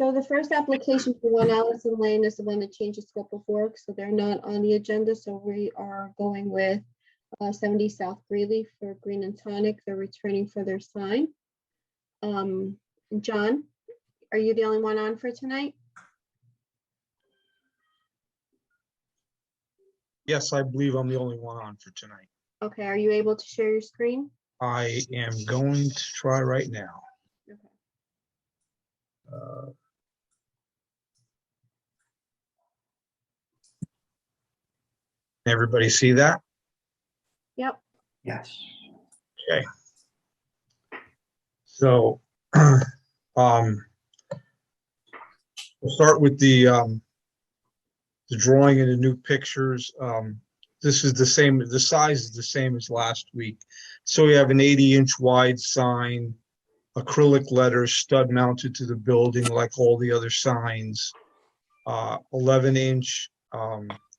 So the first application for 1 Allison Lane is the one that changed the scope of work, so they're not on the agenda. So we are going with 70 South Greeley for Green and Tonic. They're returning for their sign. John, are you the only one on for tonight? Yes, I believe I'm the only one on for tonight. Okay, are you able to share your screen? I am going to try right now. Okay. Everybody see that? Yep. Yes. Okay. So, we'll start with the drawing and the new pictures. This is the same, the size is the same as last week. So we have an 80-inch wide sign, acrylic letters, stud mounted to the building like all the other signs, 11-inch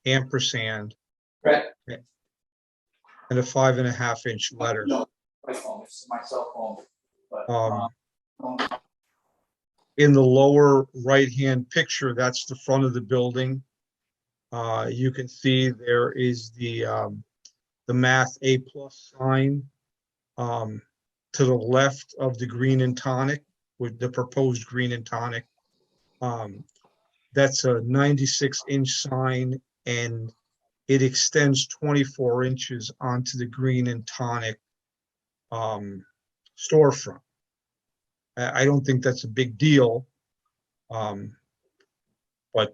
ampersand, Right. and a 5.5-inch letter. No, my phone. This is my cell phone. But, In the lower right-hand picture, that's the front of the building. You can see there is the Math A+ sign to the left of the Green and Tonic, with the proposed Green and Tonic. That's a 96-inch sign, and it extends 24 inches onto the Green and Tonic storefront. I don't think that's a big deal, but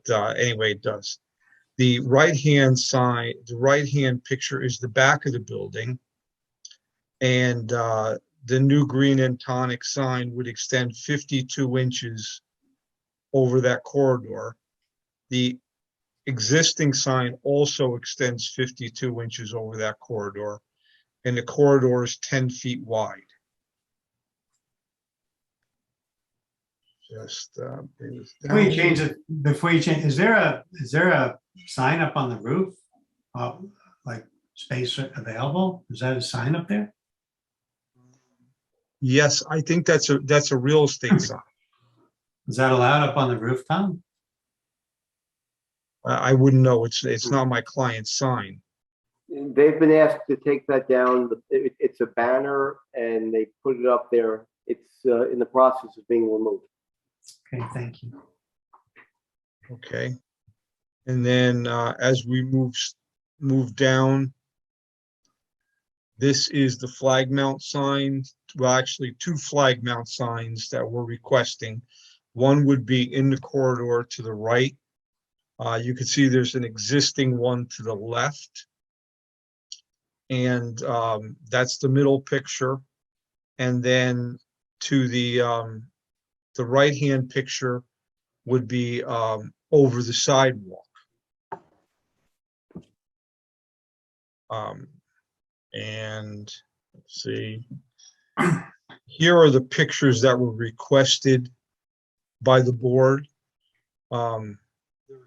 anyway, it does. The right-hand side, the right-hand picture is the back of the building, and the new Green and Tonic sign would extend 52 inches over that corridor. The existing sign also extends 52 inches over that corridor, and the corridor is 10 feet wide. Just Before you change it, is there a sign up on the roof? Like space available? Is that a sign up there? Yes, I think that's a real estate sign. Is that allowed up on the roof, Tom? I wouldn't know. It's not my client's sign. They've been asked to take that down. It's a banner and they put it up there. It's in the process of being removed. Okay, thank you. Okay. And then as we move down, this is the flag mount sign. Well, actually 2 flag mount signs that we're requesting. One would be in the corridor to the right. You can see there's an existing one to the left. And that's the middle picture. And then to the right-hand picture would be over the sidewalk. And let's see, here are the pictures that were requested by the board. They're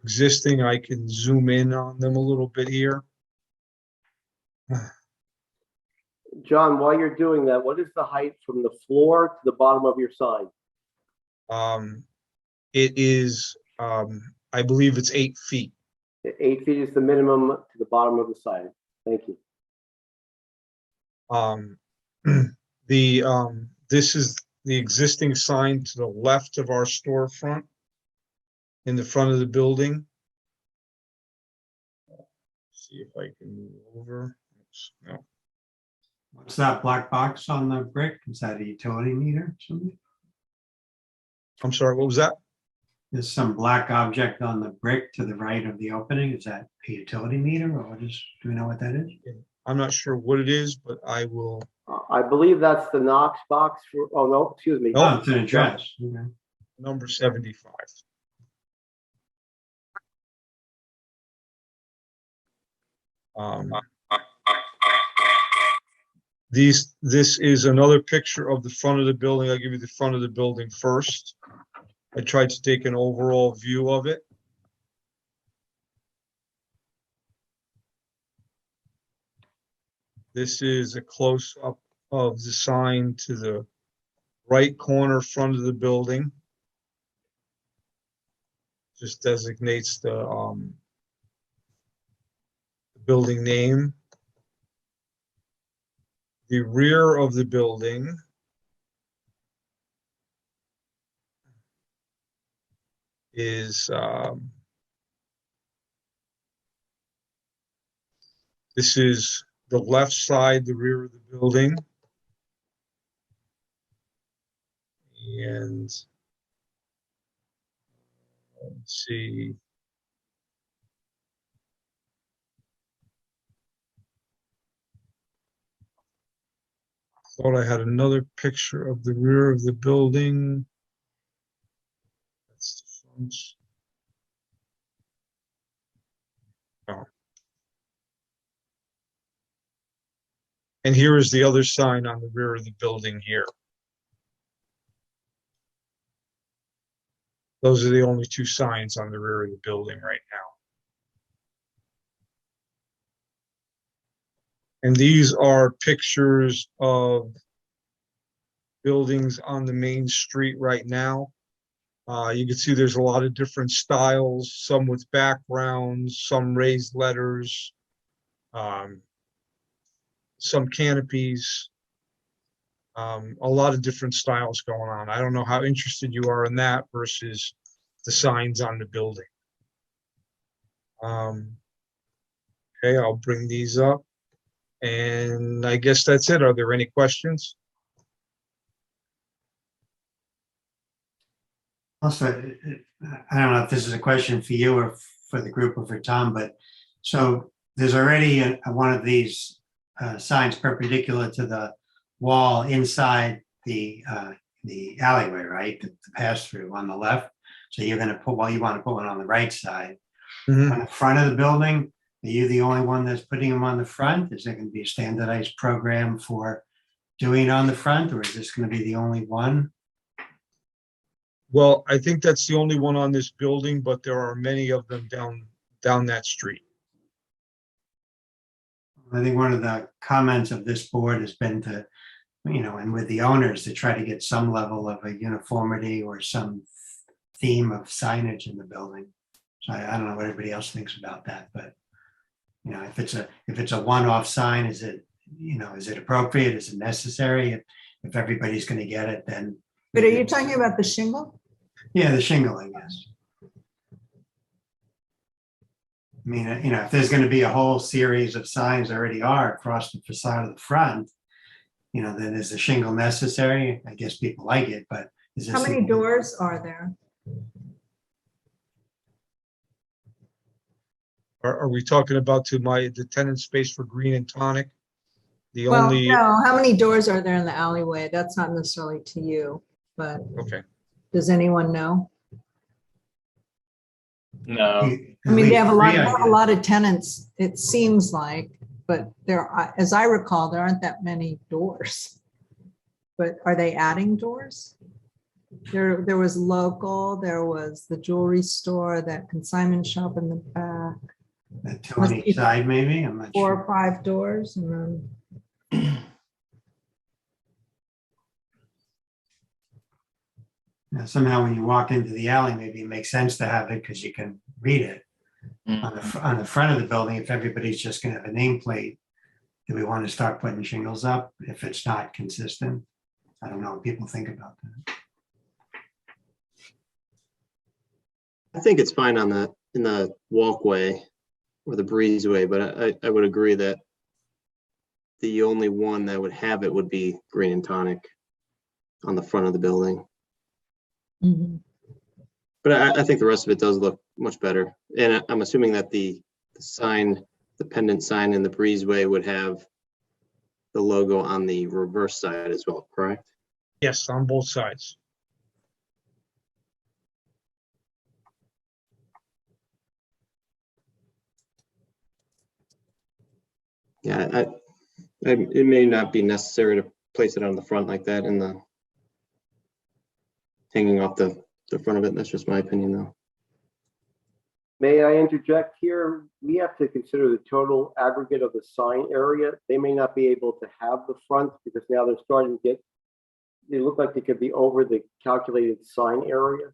existing. I can zoom in on them a little bit here. John, while you're doing that, what is the height from the floor to the bottom of your sign? It is, I believe it's 8 feet. 8 feet is the minimum to the bottom of the sign. Thank you. This is the existing sign to the left of our storefront in the front of the building. See if I can move over. Oops, no. What's that black box on the brick? Is that a utility meter or something? I'm sorry, what was that? There's some black object on the brick to the right of the opening. Is that a utility meter, or do we know what that is? I'm not sure what it is, but I will. I believe that's the Knox box for, oh no, excuse me. Oh, it's an address. Okay. Number 75. This is another picture of the front of the building. I'll give you the front of the building first. I tried to take an overall view of it. This is a close-up of the sign to the right corner front of the building. just designates the building name. The rear of the building is this is the left side, the rear of the building. And let's see. Thought I had another picture of the rear of the building. That's the front. Oh. And here is the other sign on the rear of the building here. Those are the only two signs on the rear of the building right now. And these are pictures of buildings on the main street right now. You can see there's a lot of different styles, some with backgrounds, some raised letters, some canopies, a lot of different styles going on. I don't know how interested you are in that versus the signs on the building. Okay, I'll bring these up. And I guess that's it. Are there any questions? Also, I don't know if this is a question for you or for the group or for Tom, but so there's already one of these signs perpendicular to the wall inside the alleyway, right? The pass through on the left. So you're going to put, well, you want to put one on the right side. Mhm. On the front of the building, are you the only one that's putting them on the front? Is there going to be a standardized program for doing it on the front, or is this going to be the only one? Well, I think that's the only one on this building, but there are many of them down that street. I think one of the comments of this board has been to, you know, and with the owners to try to get some level of a uniformity or some theme of signage in the building. So I don't know what everybody else thinks about that, but you know, if it's a one-off sign, is it, you know, is it appropriate? Is it necessary? If everybody's going to get it, then. But are you talking about the shingle? Yeah, the shingling, yes. I mean, you know, if there's going to be a whole series of signs already are across the facade of the front, you know, then is the shingle necessary? I guess people like it, but is this? How many doors are there? Are we talking about the tenant space for Green and Tonic? The Well, only, no, how many doors are there in the alleyway? That's not necessarily to you, but okay. does anyone know? No, I mean, they have a lot of tenants, it seems like, but there, as I recall, there aren't that many doors. But are they adding doors? There was local, there was the jewelry store, that consignment shop in the back, Two on each side, maybe, I'm not 4 sure. or 5 doors, and then Now, somehow when you walk into the alley, maybe it makes sense to have it because you can read it. On the front of the building, if everybody's just going to have a nameplate, do we want to start putting shingles up if it's not consistent? I don't know what people think about that. I think it's fine on in the walkway or the breezeway, but I would agree that the only one that would have it would be Green and Tonic on the front of the building. Mhm. But I think the rest of it does look much better. And I'm assuming that the sign, the pendant sign in the breezeway would have the logo on the reverse side as well, correct? Yes, on both sides. Yeah, it may not be necessary to place it on the front like that in the hanging off the front of it. That's just my opinion though. May I interject here? We have to consider the total aggregate of the sign area. They may not be able to have the front because now they're starting to get, they look like they could be over the calculated sign area.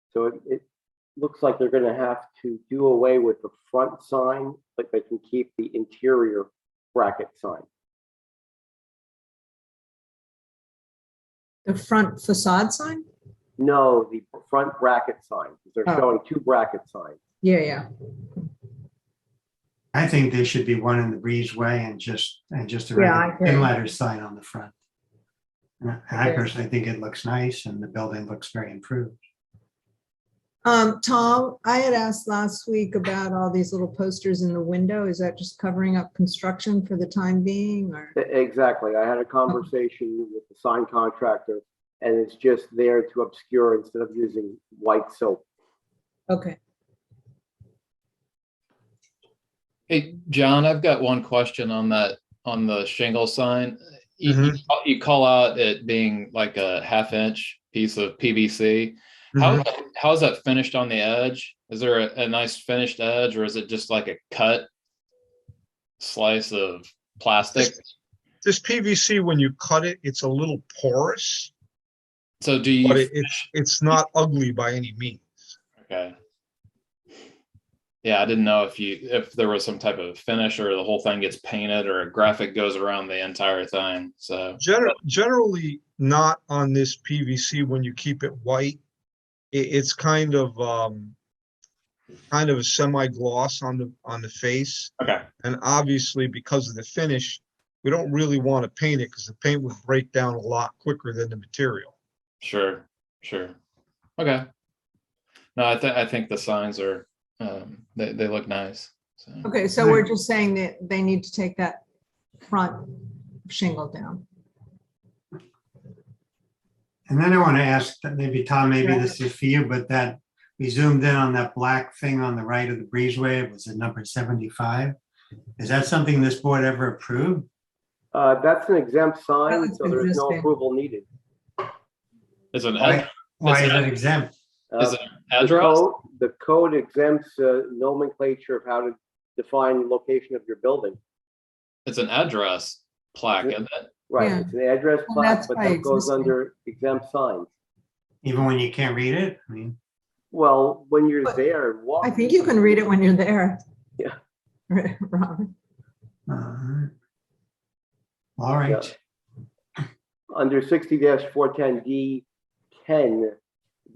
So looks like they're gonna have to do away with the front sign, but they can keep the interior bracket sign. The front facade sign? No, the front bracket sign. They're Oh. showing two bracket signs. Yeah, yeah. I think there should be one in the breezeway and just a Yeah, I regular agree. in-letter sign on the front. And I Okay. personally think it looks nice and the building looks very improved. Tom, I had asked last week about all these little posters in the window. Is that just covering up construction for the time being, or? Exactly. I had a conversation with the sign contractor, and it's just there to obscure instead of using white soap. Okay. Hey, John, I've got one question on that, on the shingle sign. You, Mhm. you call out it being like a 1/2-inch piece of PVC. How is that finished on the edge? Is there a nice finished edge, or is it just like a cut slice of plastic? This PVC, when you cut it, it's a little porous, So do you? but it's not ugly by any means. Okay. Yeah, I didn't know if there was some type of finish, or the whole thing gets painted, or a graphic goes around the entire thing. So Generally not on this PVC when you keep it white. It's kind of a semi-gloss on the face. okay, And obviously, because of the finish, we don't really want to paint it because the paint would break down a lot quicker than the material. sure. Okay. No, I think the signs are they look nice. So. Okay, so we're just saying that they need to take that front shingle down. And then I want to ask that maybe, Tom, maybe this is for you, but that we zoomed in on that black thing on the right of the breezeway. It was at number 75. Is that something this board ever approved? That's an exempt sign, That's so there's no existing. approval needed. Is it Why is it exempt? is it The address? the code exempts nomenclature of how to define the location of your building. It's an address plaque, isn't it? Right, Yeah. it's an address Well, plaque, that's but by that goes existing. under exempt signs. Even when you can't read it? I mean, Well, when you're But there and I walking. think you can read it when you're there. Yeah. Robin. all right. Under 60-410D10,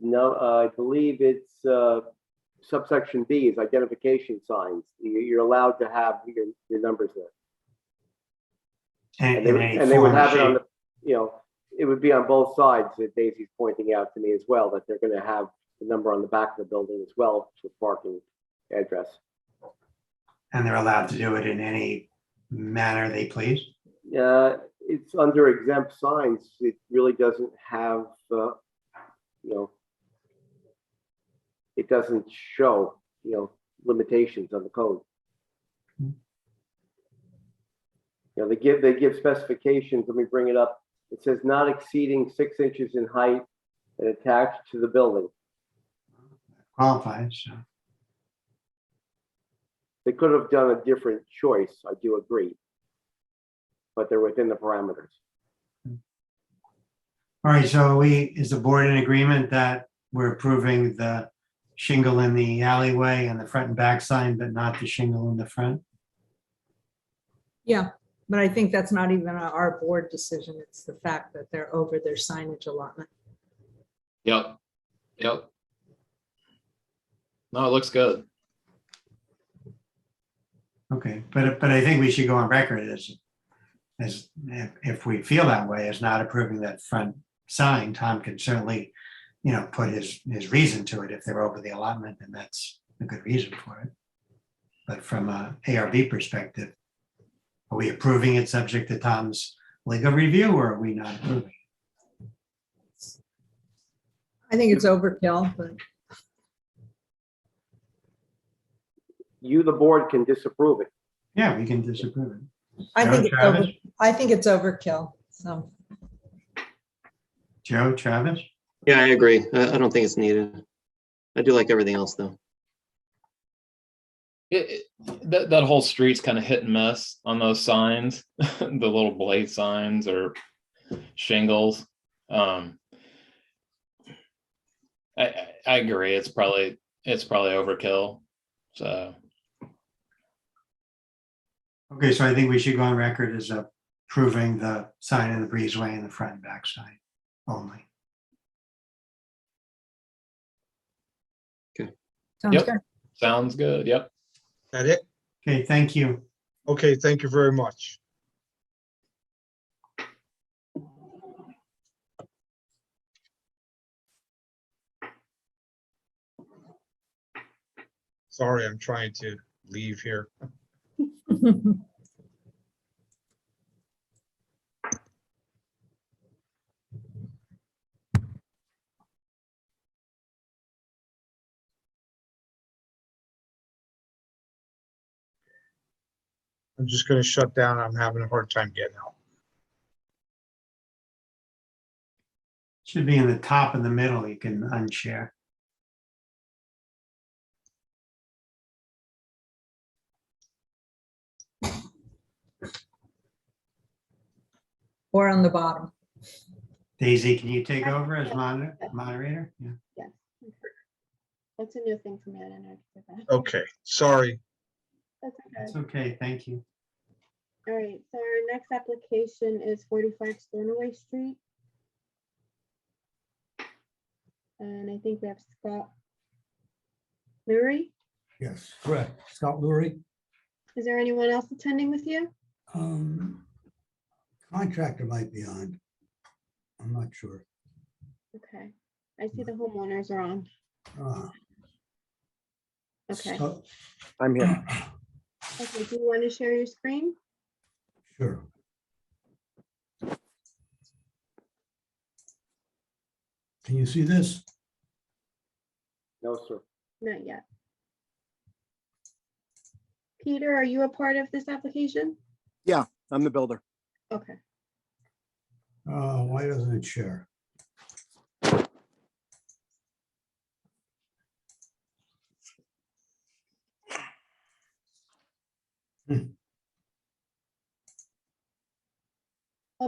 no, I believe it's subsection B is identification signs. You're allowed to have your numbers there. And in any And they would form or have it on shape. the, it would be on both sides that Daisy's pointing out to me as well, that they're gonna have the number on the back of the building as well for parking address. And they're allowed to do it in any manner they please. It's under exempt signs. It really doesn't have, it doesn't show, limitations on the code. They give specifications. Let me bring it up. It says not exceeding 6 inches in height and attached to the building. Qualifies. So. They could have done a different choice. I do agree, but they're within the parameters. All right, so is the board in agreement that we're approving the shingle in the alleyway and the front and back sign, but not the shingle in the front? Yeah, but I think that's not even our board decision. It's the fact that they're over their signage allotment. Yep. No, it looks good. Okay, but I think we should go on record as if we feel that way, as not approving that front sign. Tom can certainly, put his reason to it if they're over the allotment, and that's a good reason for it. But from a ARB perspective, are we approving it subject to Tom's legal review, or are we not approving? I think it's overkill, but You, the board, can disapprove it. Yeah, we can disapprove it. I Joe, think it's Travis? I think it's overkill. So Joe, Travis? Yeah, I agree. I don't think it's needed. I do like everything else though. That whole street's kind of hit and miss on those signs, the little blade signs or shingles. I agree. It's probably it's probably overkill. So Okay, so I think we should go on record as approving the sign of the breezeway in the front and back side only. Sounds Yep. good. sounds good. Yep. That it? Okay, thank you. Okay, thank you very much. Sorry, I'm trying to leave here. I'm just gonna shut down. I'm having a hard time getting out. Should be in the top in the middle. You can unshare. Or on the bottom. Daisy, can you take over as moderator? Yeah. Yes. That's a new thing for me. I didn't know I could do that. Okay, sorry. That's okay. That's okay, thank you. All right, so our next application is 45 Stornoway Street. And I think we have Scott Lurie. Yes, correct. Scott Lurie. Is there anyone else attending with you? Contractor might be on. I'm not sure. Okay, I see the homeowners are on. Uh, Okay, so- I'm here. okay, do you want to share your screen? Sure. Can you see this? No, sir. Not yet. Peter, are you a part of this application? I'm the builder. Okay, Why doesn't it share?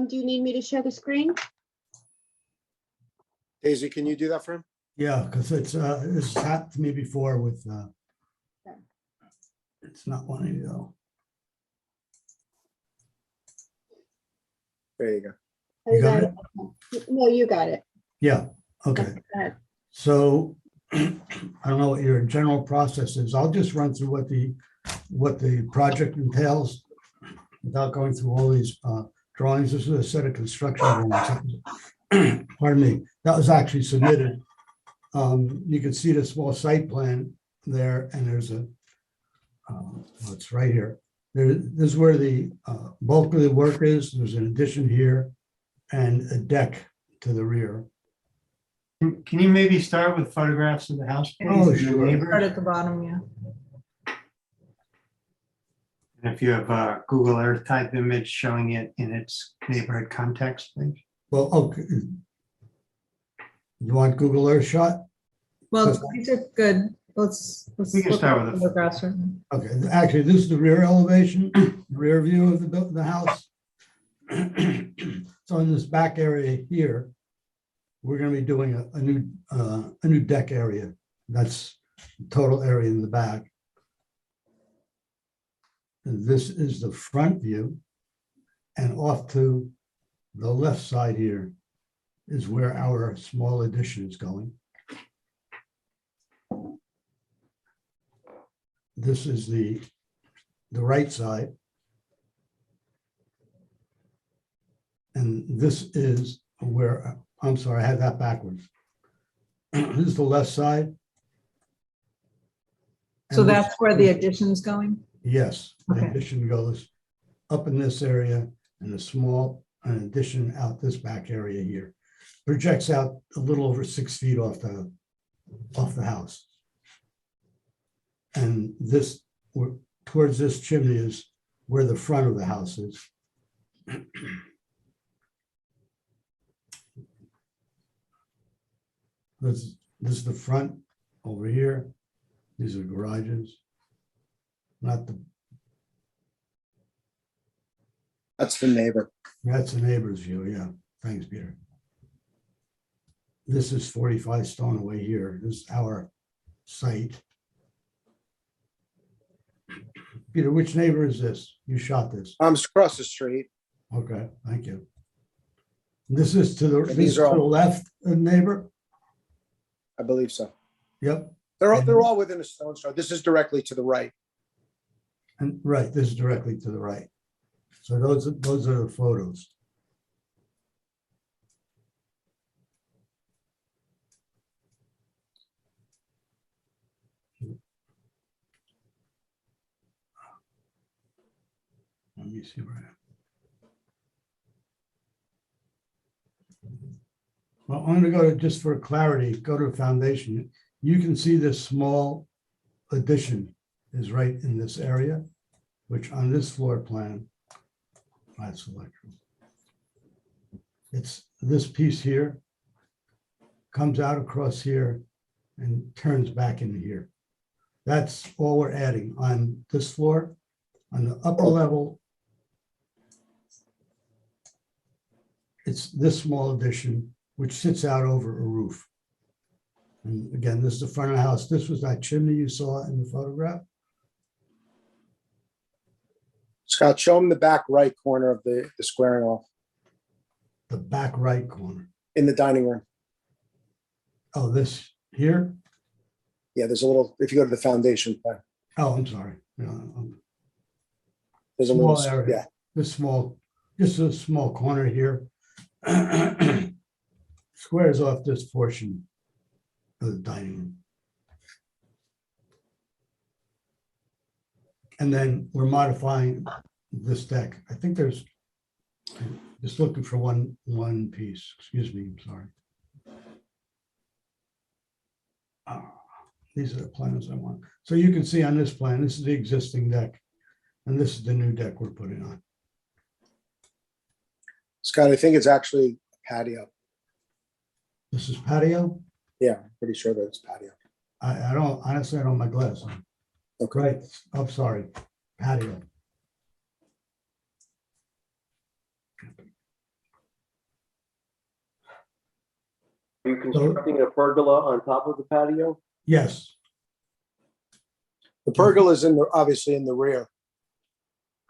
do you need me to share the screen? Daisy, can you do that for him? Yeah, because it's this happened to me before with Yeah. it's not wanting to go. There you go. Oh, You got it? No, you got it. Yeah, okay. Go ahead. So I don't know what your general process is. I'll just run through what the project entails without going through all these drawings. This is a set of construction drawings. Pardon me, that was actually submitted. You can see the small site plan there, and there's a, well, it's right here. This is where the bulk of the work is. There's an addition here and a deck to the rear. Can you maybe start with photographs of the house, please? Oh, and the sure. neighbors? Start at the bottom, yeah. And if you have a Google Earth type image showing it in its neighborhood context, please. Well, okay. You want Google Earth shot? Well, these are good. Let's. We can look start at with the- photographs right now. Okay, actually, this is the rear elevation, rear view of the house. So in this back area here, we're gonna be doing a new deck area. That's the total area in the back. And this is the front view. And off to the left side here is where our small addition is going. This is the right side. And this is where, I'm sorry, I had that backwards. This is the left side. So And this- that's where the addition's going? Yes, the Okay. addition goes up in this area and a small an addition out this back area here. Projects out a little over 6 feet off the house. And this, towards this chimney is where the front of the house is. This is the front over here. These are garages. Not the, That's the neighbor. that's the neighbor's view, yeah. Thanks, Peter. This is 45 Stone away here. This is our site. Peter, which neighbor is this? You shot this. It's across the street. Okay, thank you. This is to the, And this these is are to the all- left neighbor? I believe so. Yep, They're all within a stone's throw. This is directly to the right. and right, this is directly to the right. So those are the photos. Let me see where I am. Well, I'm going to go to, just for clarity, go to foundation. You can see this small addition is right in this area, which on this floor plan, that's electrical. It's this piece here, comes out across here and turns back into here. That's all we're adding on this floor. On the upper level, it's this small addition, which sits out over a roof. And again, this is the front of the house. This was that chimney you saw in the photograph. Scott, show them the back right corner of the squaring off The back right corner. in the dining room. Oh, this here? Yeah, there's a little, if you go to the foundation plan, Oh, I'm sorry. there's a Small little, area. yeah. This small, just a small corner here. Squares off this portion of the dining room. And then we're modifying this deck. I think there's, just looking for one piece. Excuse me, I'm sorry. These are the plans I want. So you can see on this plan, this is the existing deck. And this is the new deck we're putting on. Scott, I think it's actually patio. This is patio. Yeah, I'm pretty sure that it's patio. I don't, honestly, I don't have my glass on. Okay. Right, I'm sorry, patio. Are you constructing a pergola on top of the patio? Yes, The pergola is obviously in the rear.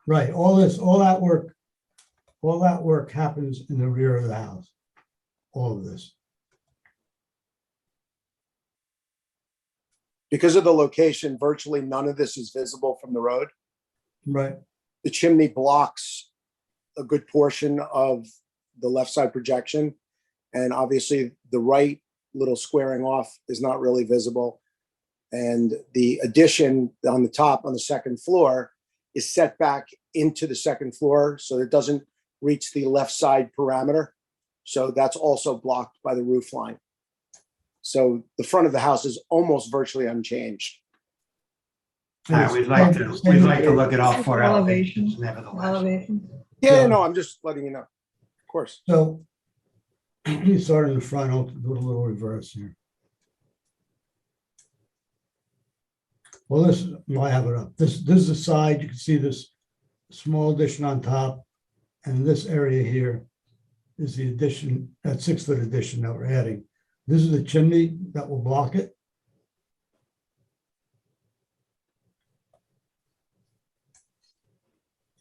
right, all that work happens in the rear of the house. All of this. Because of the location, virtually none of this is visible from the road. Right, The chimney blocks a good portion of the left side projection. And obviously the right little squaring off is not really visible. And the addition on the top, on the second floor, is set back into the second floor, so it doesn't reach the left side parameter. So that's also blocked by the roof line. So the front of the house is almost virtually unchanged. We'd like to look at all four elevations nevertheless. Elevation. Yeah, no, I'm just letting you know. Of course. So you start in the front, I'll do a little reverse here. Well, I have it up. This is the side. You can see this small addition on top. And this area here is the addition, that 6-foot addition that we're adding. This is the chimney that will block it.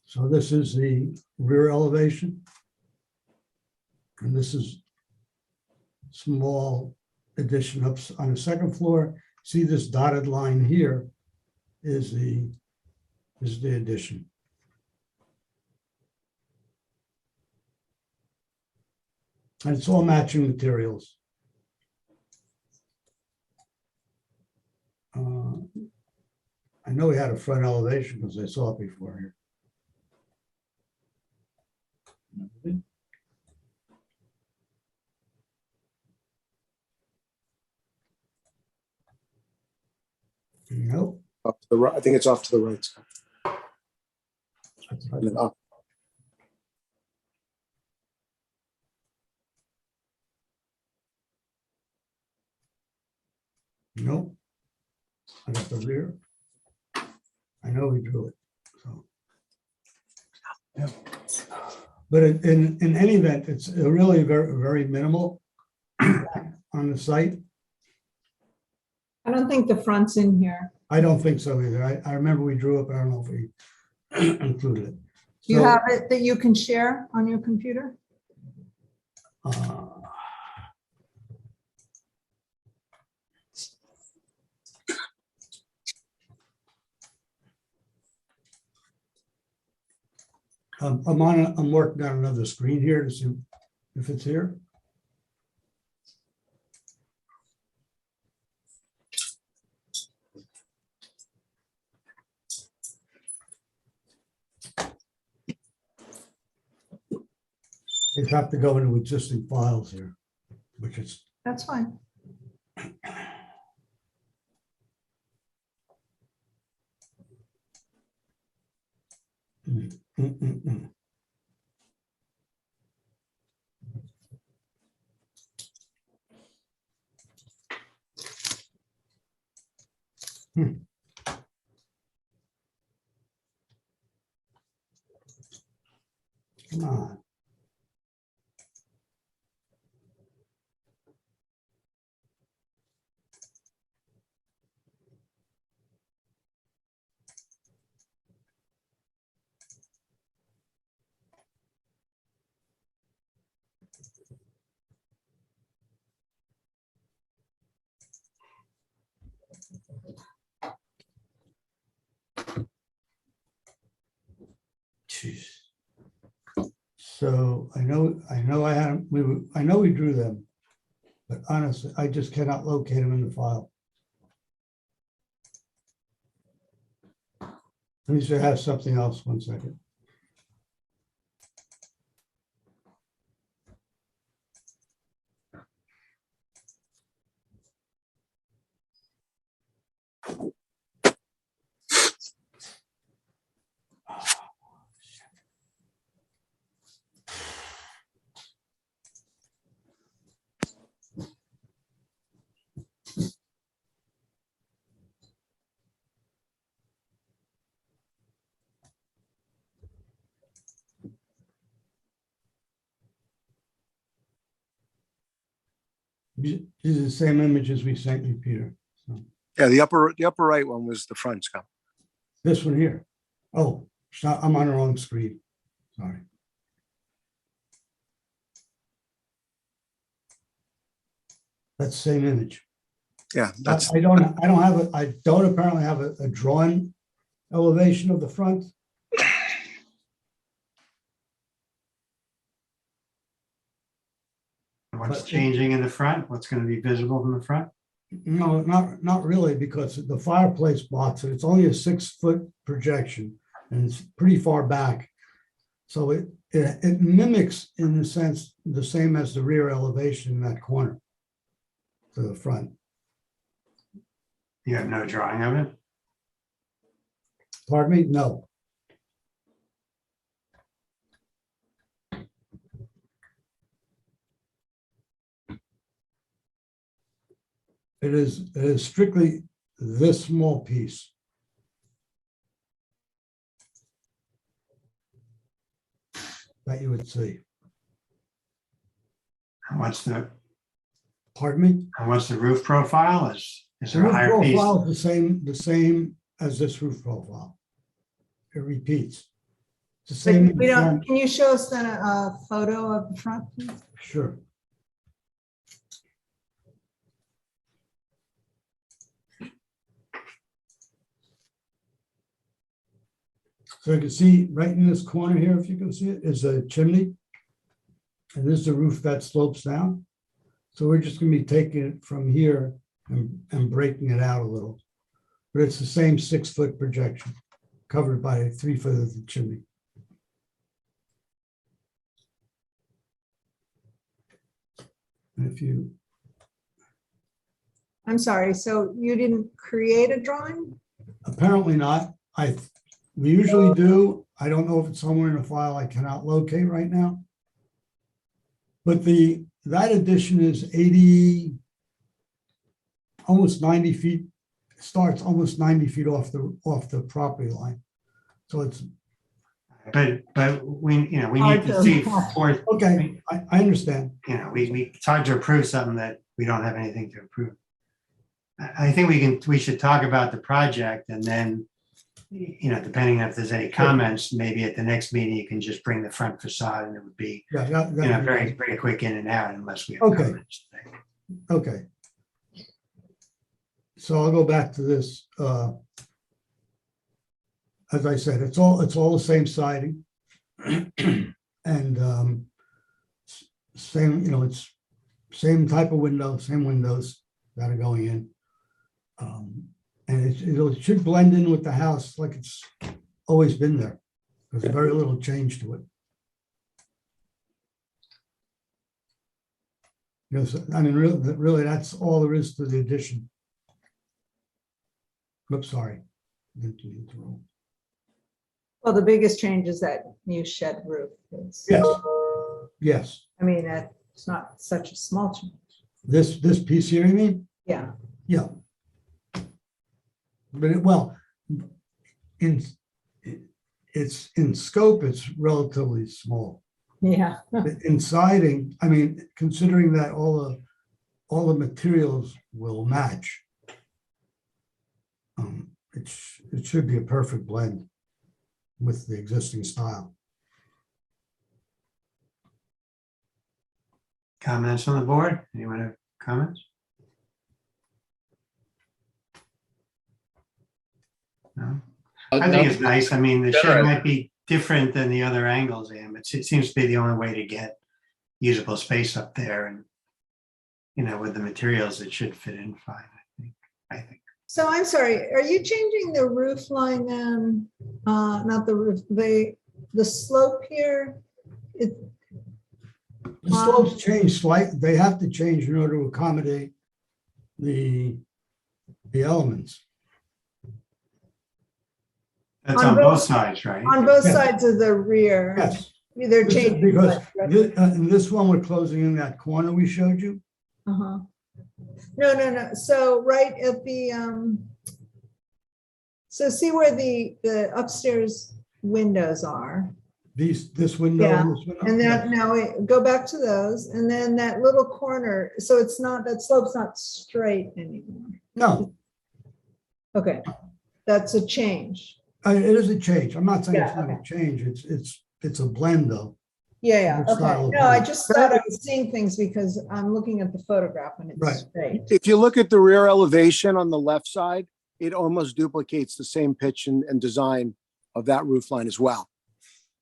So this is the rear elevation. And this is small addition up on the second floor. See this dotted line here is the addition. And it's all matching materials. I know we had a front elevation because I saw it before here. Nope. Up to the right. I think it's off to the right. That's And then up. Nope. I got the rear. I know we drew it, so. But in any event, it's really very, very minimal on the site. I don't think the front's in here. I don't think so either. I remember we drew it, but I don't know if we included it. Do you So, have it that you can share on your computer? uh, I'm working on another screen here to see if it's here. You'd have to go into existing files here, which is, That's fine. mm, mm, mm, mm. Hmm. Come on. Jeez. So I know I had, I know we drew them, but honestly, I just cannot locate them in the file. Let me see if I have something else, 1 second. These are the same images we sent you, Peter. So Yeah, the upper right one was the front, Scott. this one here. Oh, it's not, I'm on the wrong screen. Sorry. That's the same image. Yeah, that's, I don't apparently have a drawn elevation of the front. What's changing in the front? What's going to be visible from the front? No, not really, because the fireplace blocks it. It's only a 6-foot projection and it's pretty far back. So it mimics, in a sense, the same as the rear elevation in that corner to the front. You have no drawing of it? Pardon me? No. It is strictly this small piece. That you would see. And what's the, Pardon me? and what's the roof profile? Is The there a roof higher piece? profile is the same as this roof profile. It repeats. It's the But same. we don't, can you show us then a photo of the front, please? Sure. So you can see right in this corner here, if you can see it, is a chimney. And this is the roof that slopes down. So we're just gonna be taking it from here and breaking it out a little. But it's the same 6-foot projection covered by 3 foot of the chimney. And if you, I'm sorry, so you didn't create a drawing? apparently not, we usually do. I don't know if it's somewhere in a file I cannot locate right now. But that addition is 80, almost 90 feet, starts almost 90 feet off the property line. So it's, But we need to see, okay, I understand. it's hard to approve something that we don't have anything to approve. I think we should talk about the project and then, depending if there's any comments, maybe at the next meeting, you can just bring the front facade and it would be, Yeah, that- very, very quick in and out unless we have Okay. comments. Okay. So I'll go back to this. As I said, it's all the same siding. And same, it's same type of window, same windows that are going in. And it should blend in with the house like it's always been there. There's very little change to it. I mean, really, that's all there is to the addition. Oops, sorry. Didn't mean to roll. Well, the biggest change is that new shed roof. Yes, yes. I mean, that's not such a small change. This piece here, you mean? Yeah. Yeah. But it's in scope, it's relatively small. Yeah. In siding, I mean, considering that all the materials will match, it should be a perfect blend with the existing style. Comments on the board? Anyone have comments? No? I think it's nice. I mean, the shed might be different than the other angles, but it seems to be the only way to get usable space up there. And, with the materials, it should fit in fine, I think. So I'm sorry, are you changing the roof line then? Not the roof, the slope here? The slopes change slightly. They have to change in order to accommodate the elements. That's on both sides, right? On both Yeah. sides of the rear. Yes. They're changing. Because in this one, we're closing in that corner we showed you. Uh-huh. No. So right at the, so see where the upstairs windows are? This window. Yeah. And this window. And Yes. then now go back to those, and then that little corner, so it's not, that slope's not straight anymore. No, Okay, that's a change. it is a change. I'm not saying it's Yeah, not a change. It's a blend though. Yeah, Which style okay. of No, I home? just thought I was seeing things because I'm looking at the photograph and Right. it's straight. If you look at the rear elevation on the left side, it almost duplicates the same pitch and design of that roof line as well.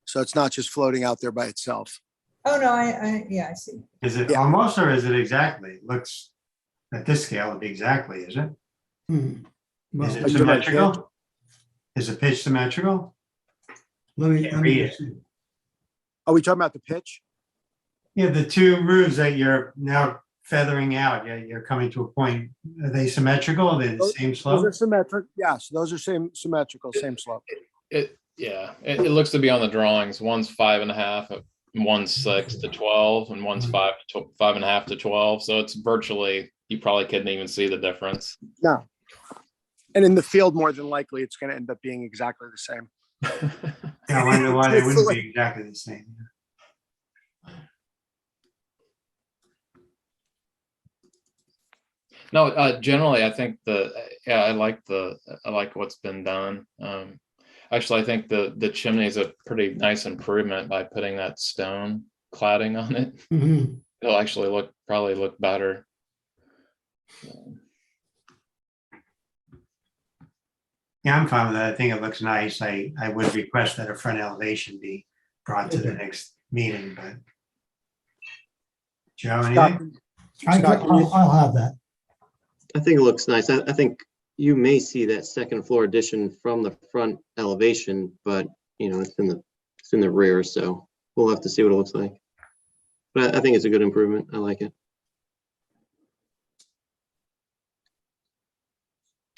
So it's not just floating out there by itself. Oh, no, I see. Is it Yeah. almost or is it exactly? It looks at this scale, it'd be exactly, is it? Well, Is it Are you talking about symmetrical? Is the pitch symmetrical? let me read it. see. Are we talking about the pitch? Yeah, the two roofs that you're now feathering out, you're coming to a point, are they symmetrical? Are they the same Those are slope? symmetric. Yes, those are symmetrical, same slope. It looks to be on the drawings. One's 5.5, one's 6 to 12, and one's 5.5 to 12. So it's virtually, you probably couldn't even see the difference. No. And in the field, more than likely, it's going to end up being exactly the same. Yeah, I wonder why they wouldn't be exactly the same. No, generally, I think I like what's been done. Actually, I think the chimney is a pretty nice improvement by putting that stone cladding on it. Mhm. It'll actually probably look better. Yeah, I'm fine with that. I think it looks nice. I would request that a front elevation be brought to the next meeting, but. Joe, anything? I'll have that. I think it looks nice. I think you may see that second floor addition from the front elevation, but it's in the rear, so we'll have to see what it looks like. But I think it's a good improvement. I like it.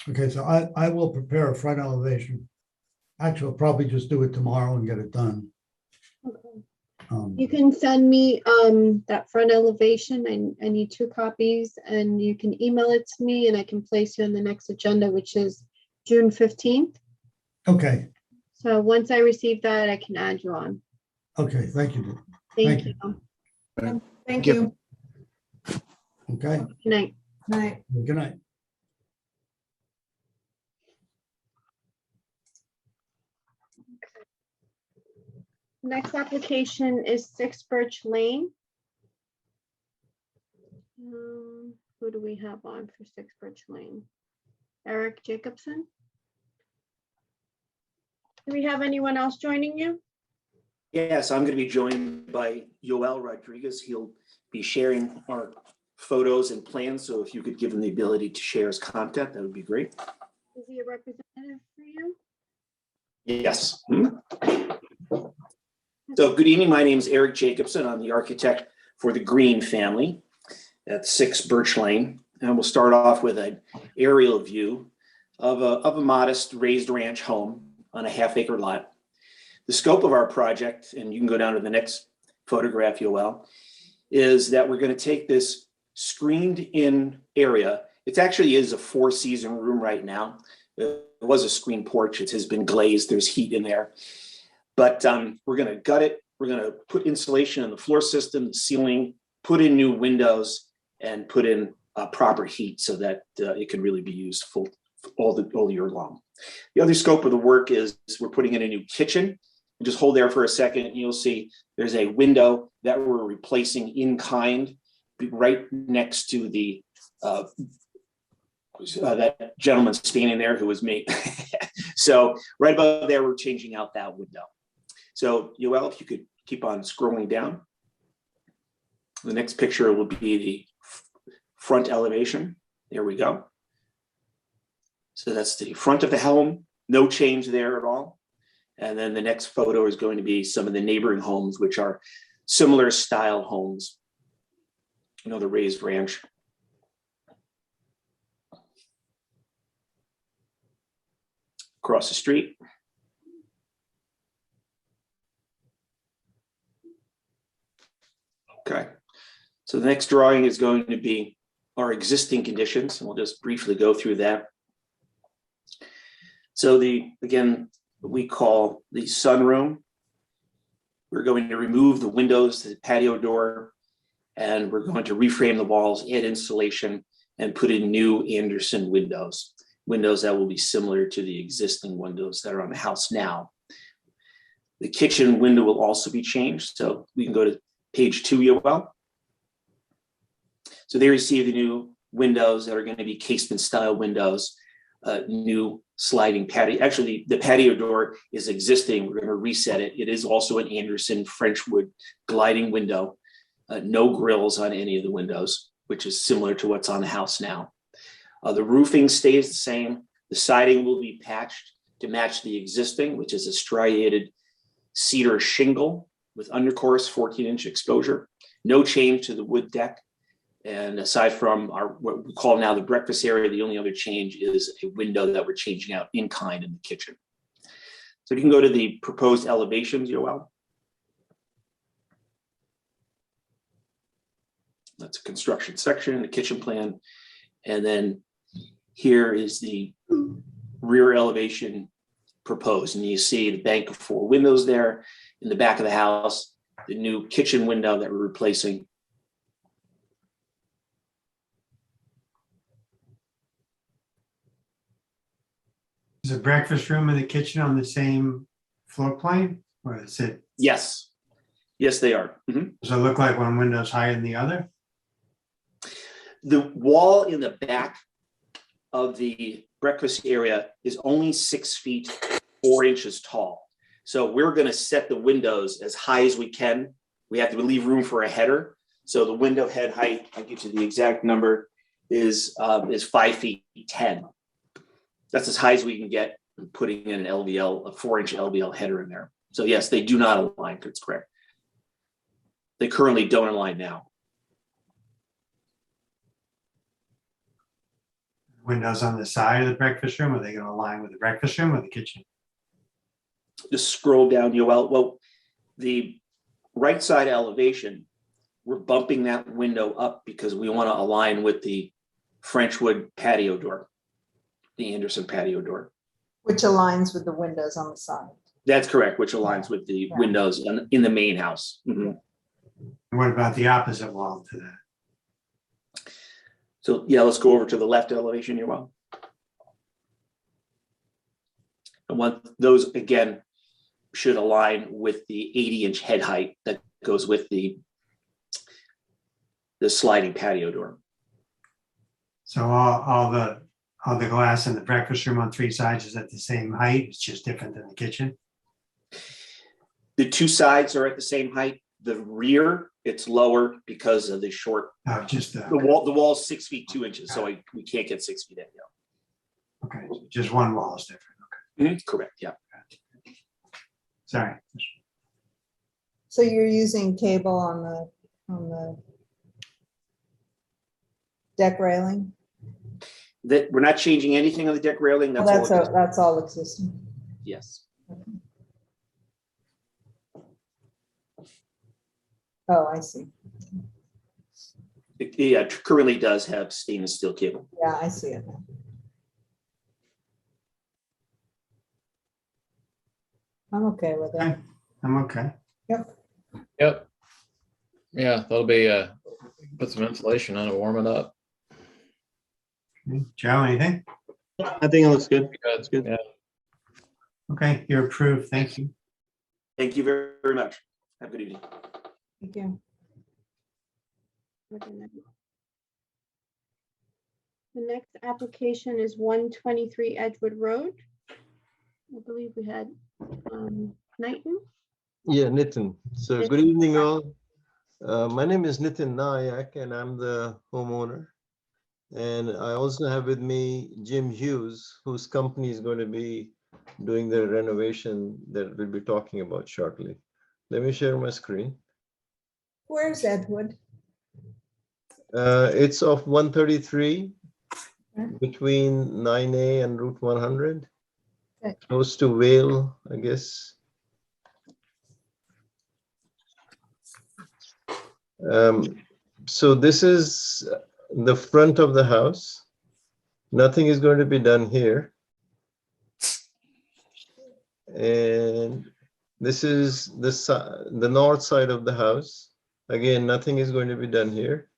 Okay, so I will prepare a front elevation. Actually, I'll probably just do it tomorrow and get it done. You can send me that front elevation. I need 2 copies, and you can email it to me and I can place you on the next agenda, which is June 15th. Okay, So once I receive that, I can add you on. okay, thank you. Thank Thank you. you. Thank you. Okay, Good night. Night. good night. Next application is 6 Birch Lane. Who do we have on for 6 Birch Lane? Eric Jacobson? Do we have anyone else joining you? Yes, I'm going to be joined by Yoel Rodriguez. He'll be sharing our photos and plans. So if you could give him the ability to share his content, that would be great. Is he a representative for you? Yes. So good evening. My name is Eric Jacobson. I'm the architect for the Green family at 6 Birch Lane. And we'll start off with an aerial view of a modest raised ranch home on a half-acre lot. The scope of our project, and you can go down to the next photograph, Yoel, is that we're going to take this screened-in area. It actually is a 4-season room right now. It was a screen porch. It has been glazed. There's heat in there. But we're going to gut it. We're going to put insulation in the floor system, the ceiling, put in new windows, and put in proper heat so that it can really be used all year long. The other scope of the work is we're putting in a new kitchen. And just hold there for a second and you'll see there's a window that we're replacing in kind right next to the that gentleman standing there who was me. So right above there, we're changing out that window. So Yoel, if you could keep on scrolling down. The next picture will be the front elevation. There we go. So that's the front of the home, no change there at all. And then the next photo is going to be some of the neighboring homes, which are similar style homes. You know, the raised ranch. Across the street. Okay. So the next drawing is going to be our existing conditions, and we'll just briefly go through that. So again, what we call the sunroom. We're going to remove the windows, the patio door, and we're going to reframe the walls, add insulation, and put in new Anderson windows that will be similar to the existing windows that are on the house now. The kitchen window will also be changed. So we can go to page 2, Yoel. So there you see the new windows that are going to be casement style windows, new sliding patio. Actually, the patio door is existing. We're going to reset it. It is also an Anderson French wood gliding window. No grills on any of the windows, which is similar to what's on the house now. The roofing stays the same. The siding will be patched to match the existing, which is a striated cedar shingle with undercourse 14-inch exposure. No change to the wood deck. And aside from what we call now the breakfast area, the only other change is a window that we're changing out in kind in the kitchen. So you can go to the proposed elevations, Yoel. That's a construction section, the kitchen plan. And then here is the rear elevation proposed. And you see the bank of 4 windows there in the back of the house, the new kitchen window that we're replacing. Is the breakfast room and the kitchen on the same floor plane, or is it? Yes. Yes, they are. Mm-hmm. Does it look like one window's higher than the other? The wall in the back of the breakfast area is only 6 feet 4 inches tall. So we're going to set the windows as high as we can. We have to leave room for a header. So the window head height, I'll give you the exact number, is 5 feet 10. That's as high as we can get, putting in an LVL, a 4-inch LVL header in there. So yes, they do not align. That's correct. They currently don't align now. Windows on the side of the breakfast room, are they going to align with the breakfast room or the kitchen? Just scroll down, Yoel. Well, the right side elevation, we're bumping that window up because we want to align with the French wood patio door, the Anderson patio door. Which aligns with the windows on the side. That's correct, which aligns with the windows in the main house. Mm-hmm. What about the opposite wall to that? So yeah, let's go over to the left elevation, Yoel. I want those, again, should align with the 80-inch head height that goes with the sliding patio door. So all the glass in the breakfast room on 3 sides is at the same height. It's just different than the kitchen. The 2 sides are at the same height. The rear, it's lower because of the short. Just The wall's 6 feet 2 inches, so we can't get 6 feet in. okay. Just one wall is different. Okay. Correct. Yeah. Sorry. So you're using cable on the deck railing? That we're not changing anything on the deck railing. Well, That's all. that's all existing. Yes. Oh, I see. It currently does have stainless steel cable. Yeah, I see it now. I'm okay with it. Okay. I'm okay. Yep. Yep. Yeah, that'll be put some insulation on it, warm it up. Okay. Joe, anything? I think it looks good. That's good. Yeah. Okay, you're approved. Thank you. Thank you very, very much. Have a good evening. Thank you. The next application is 123 Edgewood Road. I believe we had Knighton. Yeah, Nitin. So good evening all. My name is Nitin Nayak and I'm the homeowner. And I also have with me Jim Hughes, whose company is going to be doing the renovation that we'll be talking about shortly. Let me share my screen. Where's Edgewood? It's off 133 Okay. between 9A and Route 100, Okay. close to Vale, I guess. So this is the front of the house. Nothing is going to be done here. And this is the north side of the house. Again, nothing is going to be done here.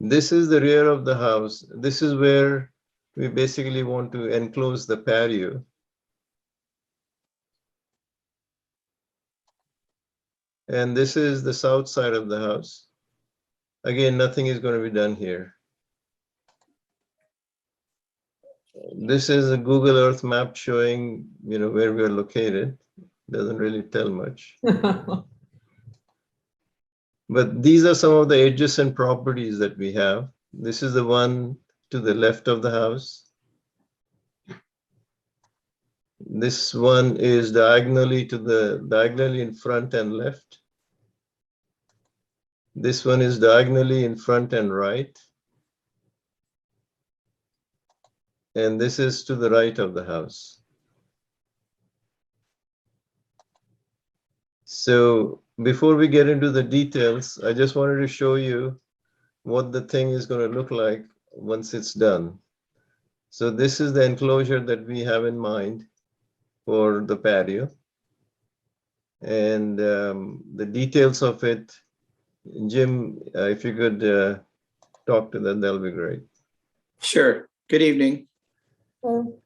This is the rear of the house. This is where we basically want to enclose the patio. And this is the south side of the house. Again, nothing is going to be done here. This is a Google Earth map showing, where we are located. Doesn't really tell much. But these are some of the adjacent properties that we have. This is the one to the left of the house. This one is diagonally in front and left. This one is diagonally in front and right. And this is to the right of the house. So before we get into the details, I just wanted to show you what the thing is going to look like once it's done. So this is the enclosure that we have in mind for the patio. And the details of it, Jim, if you could talk to that, that'll be great. Sure. Good evening. Well,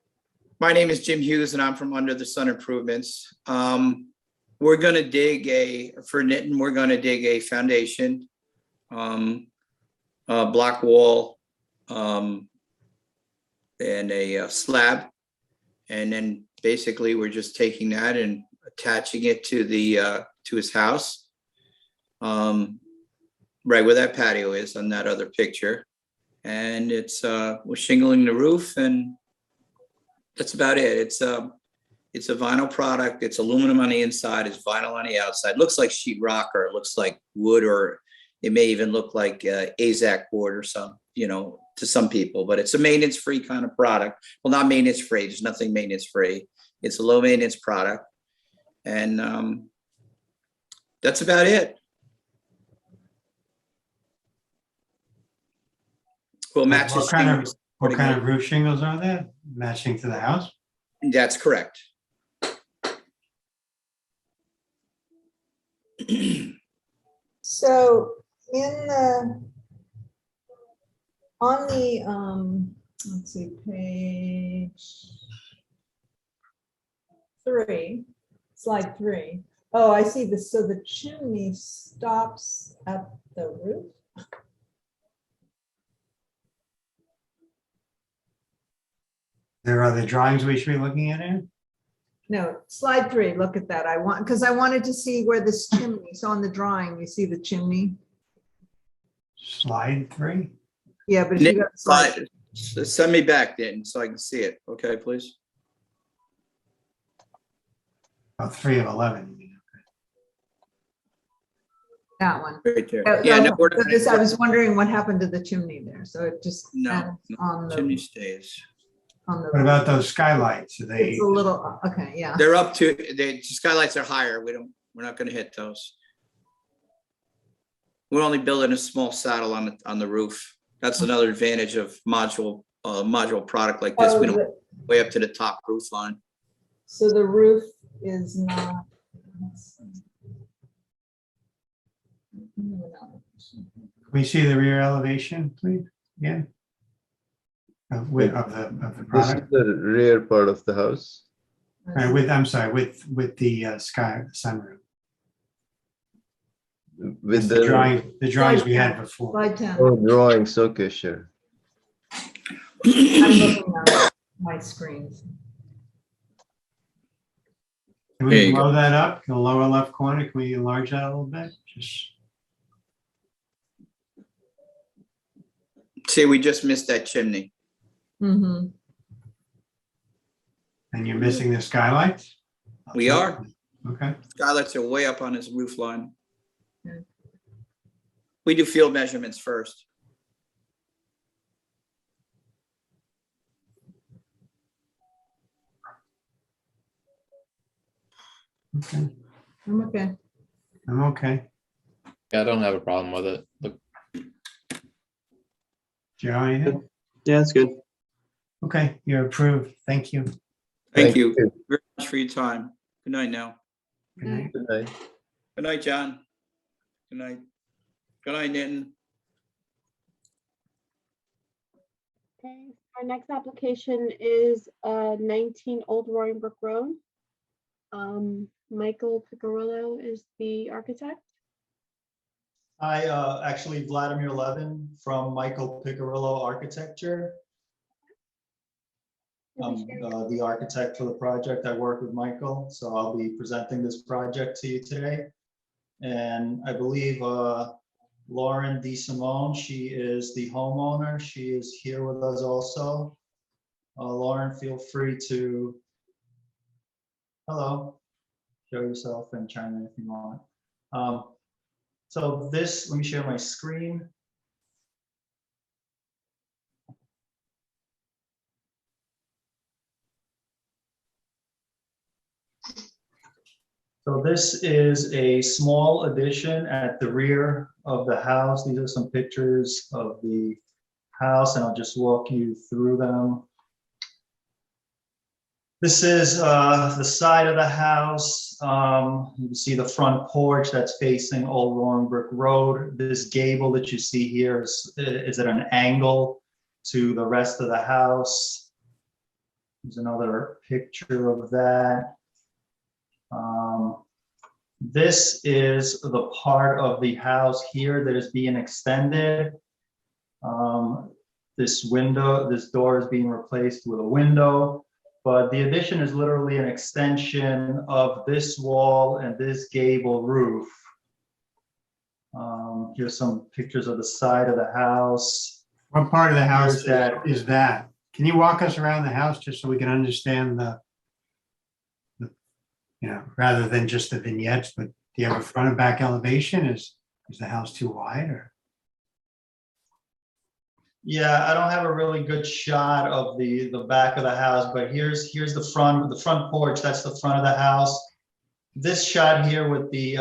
My name is Jim Hughes and I'm from Under the Sun Improvements. We're going to dig for Nitin, we're going to dig a foundation, a block wall, and a slab. And then basically we're just taking that and attaching it to to his house. Right where that patio is on that other picture. And we're shingling the roof and that's about it. It's a vinyl product. It's aluminum on the inside. It's vinyl on the outside. It looks like sheetrock, or it looks like wood, or it may even look like AZAC board or some, to some people. But it's a maintenance-free kind of product. Well, not maintenance-free. There's nothing maintenance-free. It's a low-maintenance product, and that's about it. We'll match his shingles. What kind of roof shingles are there matching to the house? That's correct. so on the let's see, page 3, slide 3. Oh, I see this. So the chimney stops at the roof? There are other drawings we should be looking at it. No, slide 3, look at that. Because I wanted to see where this chimney, so on the drawing, you see the chimney? Slide 3. Yeah, but if you got slide, Send me back then so I can see it. Okay, please. Oh, 3 of 11. that one. Right there. Yeah, Yeah, no, we're so this, I was wondering what happened to the chimney there, so it just no, ends on chimney the, stays. on the. What about those skylights? Are they, It's a little, okay, yeah. They're up to, the skylights are higher. We're not gonna hit those. We're only building a small saddle on the roof. That's another advantage of module product like this. Oh, We don't way up to the top roof line. So the roof is not. can we see the rear elevation, please? Again? Of the This is product? the rear part of the house. Right, with, I'm sorry, with the sunroof. With The drawings we had before. Slide 10. Oh, drawings, okay, sure. I'm looking at my screens. Can There we you go. blow that up in the lower left corner? Can we enlarge that a little bit? Just, See, we just missed that chimney. Mm-hmm. and you're missing the skylights? We are. Okay. Skylights are way up on his roof line. Okay. We do field measurements first. Okay. I'm okay. I'm okay. Yeah, I don't have a problem with it. Look, Joe, anything? Yeah, that's good. Okay, you're approved. Thank you. Thank you very much for your time. Good night now. Good night. Good night. Good night, John. Good night. Good night, Nitin. Okay, our next application is 19 Old Roaring Brook Road. Michael Picarillo is the architect. Hi, actually Vladimir Levin from Michael Picarillo Architecture. I'm the architect for the project. I work with Michael, so I'll be presenting this project to you today. And I believe Lauren DeSimone, she is the homeowner. She is here with us also. Lauren, feel free to, hello, show yourself and chime in if you want. So this, let me share my screen. So this is a small addition at the rear of the house. These are some pictures of the house, and I'll just walk you through them. This is the side of the house. You can see the front porch that's facing Old Roaring Brook Road. This gable that you see here is at an angle to the rest of the house. There's another picture of that. This is the part of the house here that is being extended. This window, this door is being replaced with a window. But the addition is literally an extension of this wall and this gable roof. Here's some pictures of the side of the house. What part of the house Here's is that? Can you walk us around the house just so we can understand the you know, rather than just the vignettes, but do you have a front and back elevation? Is the house too wide or? Yeah, I don't have a really good shot of the back of the house, but here's the front porch. That's the front of the house. This shot here with the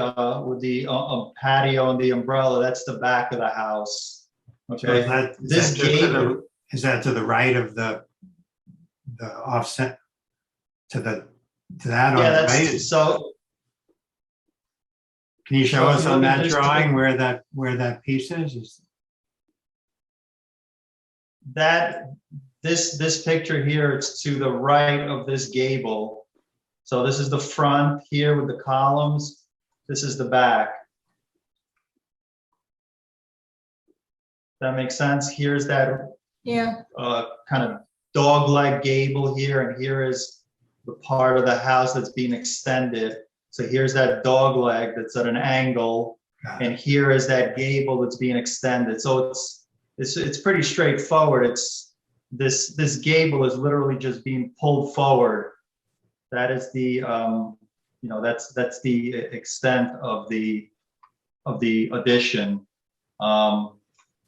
patio and the umbrella, that's the back of the house. Okay. Is that to the right of the offset to that? Yeah, that's right? So. Can you show us on that this drawing where that piece is? This picture here, it's to the right of this gable. So this is the front here with the columns. This is the back. That makes sense. Here's that Yeah, kind of dog-leg gable here, and here is the part of the house that's being extended. So here's that dog leg that's at an angle, and here is that gable that's being extended. So it's pretty straightforward. It's this gable is literally just being pulled forward. That is the that's the extent of the addition.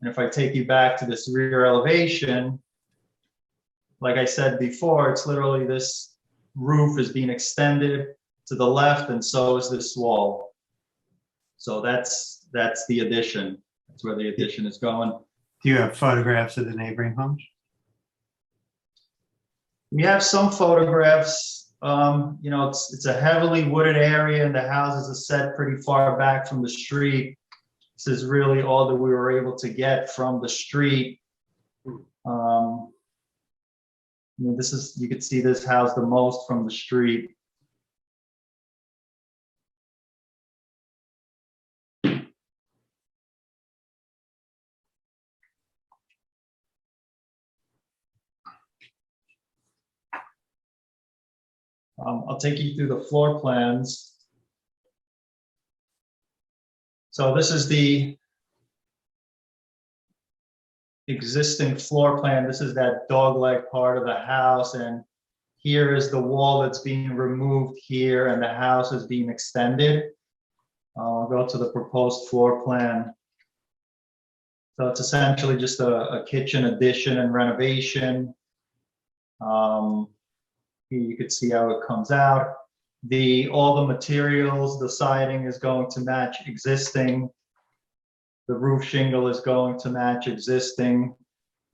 And if I take you back to this rear elevation, like I said before, it's literally this roof is being extended to the left, and so is this wall. So that's the addition. That's where the addition is going. Do you have photographs of the neighboring homes? We have some photographs. It's a heavily wooded area, and the houses are set pretty far back from the street. This is really all that we were able to get from the street. You could see this house the most from the street. I'll take you through the floor plans. So this is the existing floor plan. This is that dogleg part of the house, and here is the wall that's being removed here, and the house is being extended. I'll go to the proposed floor plan. So it's essentially just a kitchen addition and renovation. Here you can see how it comes out. All the materials, the siding is going to match existing. The roof shingle is going to match existing.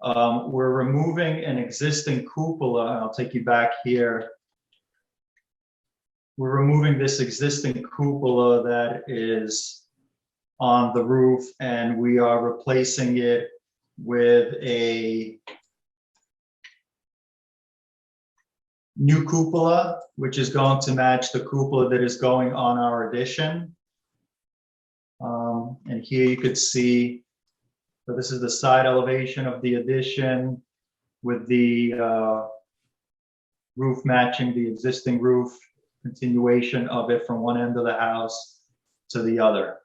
We're removing an existing cupola, and I'll take you back here. We're removing this existing cupola that is on the roof, and we are replacing it with a new cupola, which is going to match the cupola that is going on our addition. And here you could see, so this is the side elevation of the addition with the roof matching the existing roof, continuation of it from one end of the house to the other.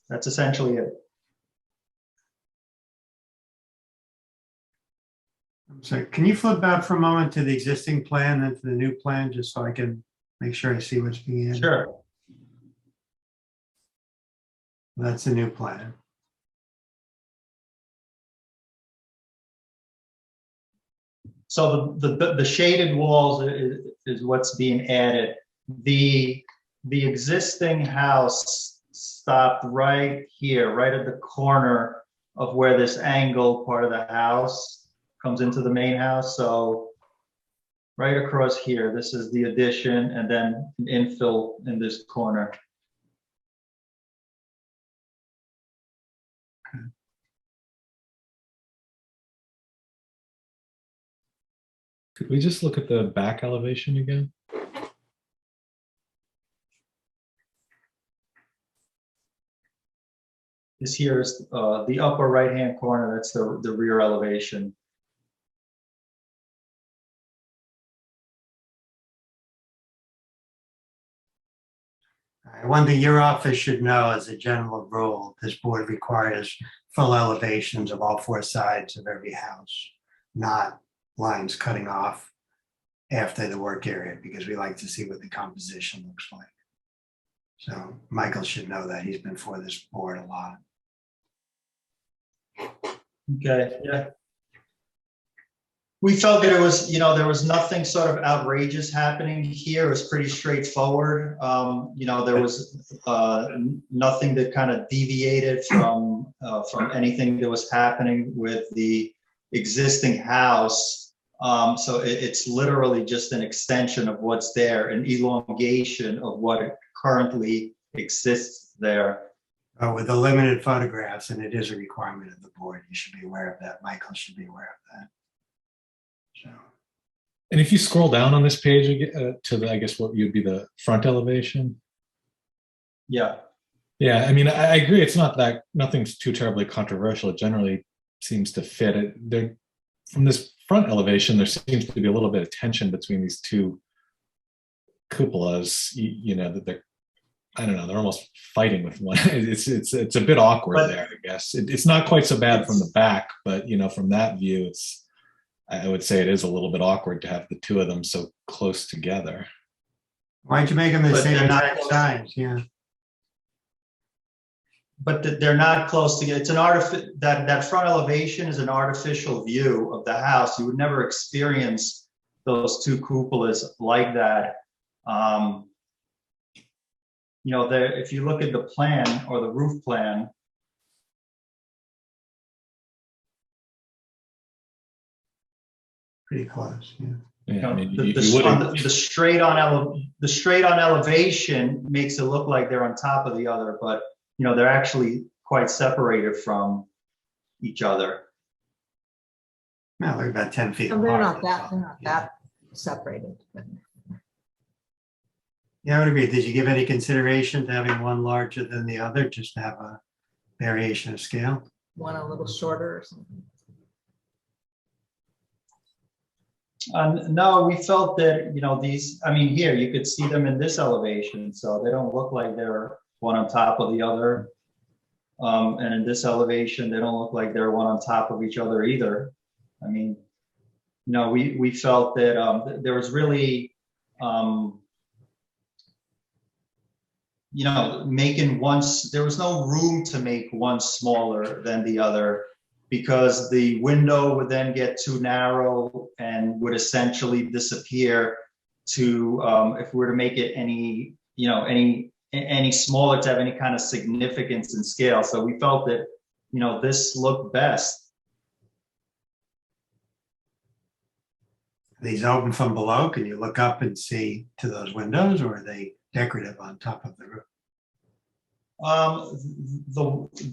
That's essentially it. So can you flip back for a moment to the existing plan and to the new plan, just so I can make sure I see what's being added? Sure. That's the new plan. So the shaded walls is what's being added. The existing house stopped right here, right at the corner of where this angle part of the house comes into the main house. So right across here, this is the addition, and then an infill in this corner. Could we just look at the back elevation again? This here is the upper right-hand corner. That's the rear elevation. One thing your office should know as a general rule, this board requires full elevations of all four sides of every house, not lines cutting off after the work area, because we like to see what the composition looks like. So Michael should know that. He's been for this board a lot. Okay, yeah. We felt that it was, there was nothing sort of outrageous happening here. It was pretty straightforward. There was nothing that kind of deviated from anything that was happening with the existing house. So it's literally just an extension of what's there, an elongation of what currently exists there. With the limited photographs, and it is a requirement of the board, you should be aware of that. Michael should be aware of that. So, And if you scroll down on this page to the, I guess what would be the front elevation. Yeah. Yeah, I mean, I agree. It's not that nothing's too terribly controversial. It generally seems to fit it. There, from this front elevation, there seems to be a little bit of tension between these two cupolas. You know that they're, I don't know, they're almost fighting with one. It's a bit awkward there, I guess. It's not quite so bad from the back, but you know, from that view, I would say it is a little bit awkward to have the two of them so close together. why don't you make them the But same they're not exact close. size? Yeah. But they're not close together. It's an that front elevation is an artificial view of the house. You would never experience those two cupolas like that. You know, if you look at the plan or the roof plan, Pretty close, yeah. you know, I mean, the straight on elevation makes it look like they're on top of the other, but you know, they're actually quite separated from each other. No, they're about 10 feet And they're apart. not that separated. But Yeah, I would agree. Did you give any consideration to having one larger than the other, just to have a variation of scale? one a little shorter or something. No, we felt that, you know, these, I mean, here, you could see them in this elevation, so they don't look like they're one on top of the other. And in this elevation, they don't look like they're one on top of each other either. I mean, no, we felt that there was really, you know, there was no room to make one smaller than the other, because the window would then get too narrow and would essentially disappear to, if we were to make it any, you know, any smaller to have any kind of significance in scale. So we felt that, you know, this looked best. These open from below, can you look up and see to those windows, or are they decorative on top of the roof?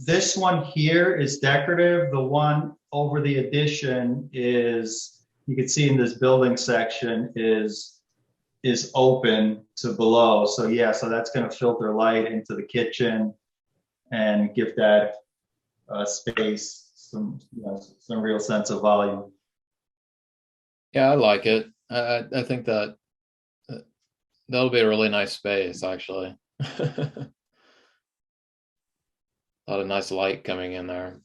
This one here is decorative. The one over the addition is, you can see in this building section, is open to below. So yeah, so that's going to filter light into the kitchen and give that space some, you know, some real sense of volume. Yeah, I like it. I think that that'll be a really nice space, actually. A lot of nice light coming in there.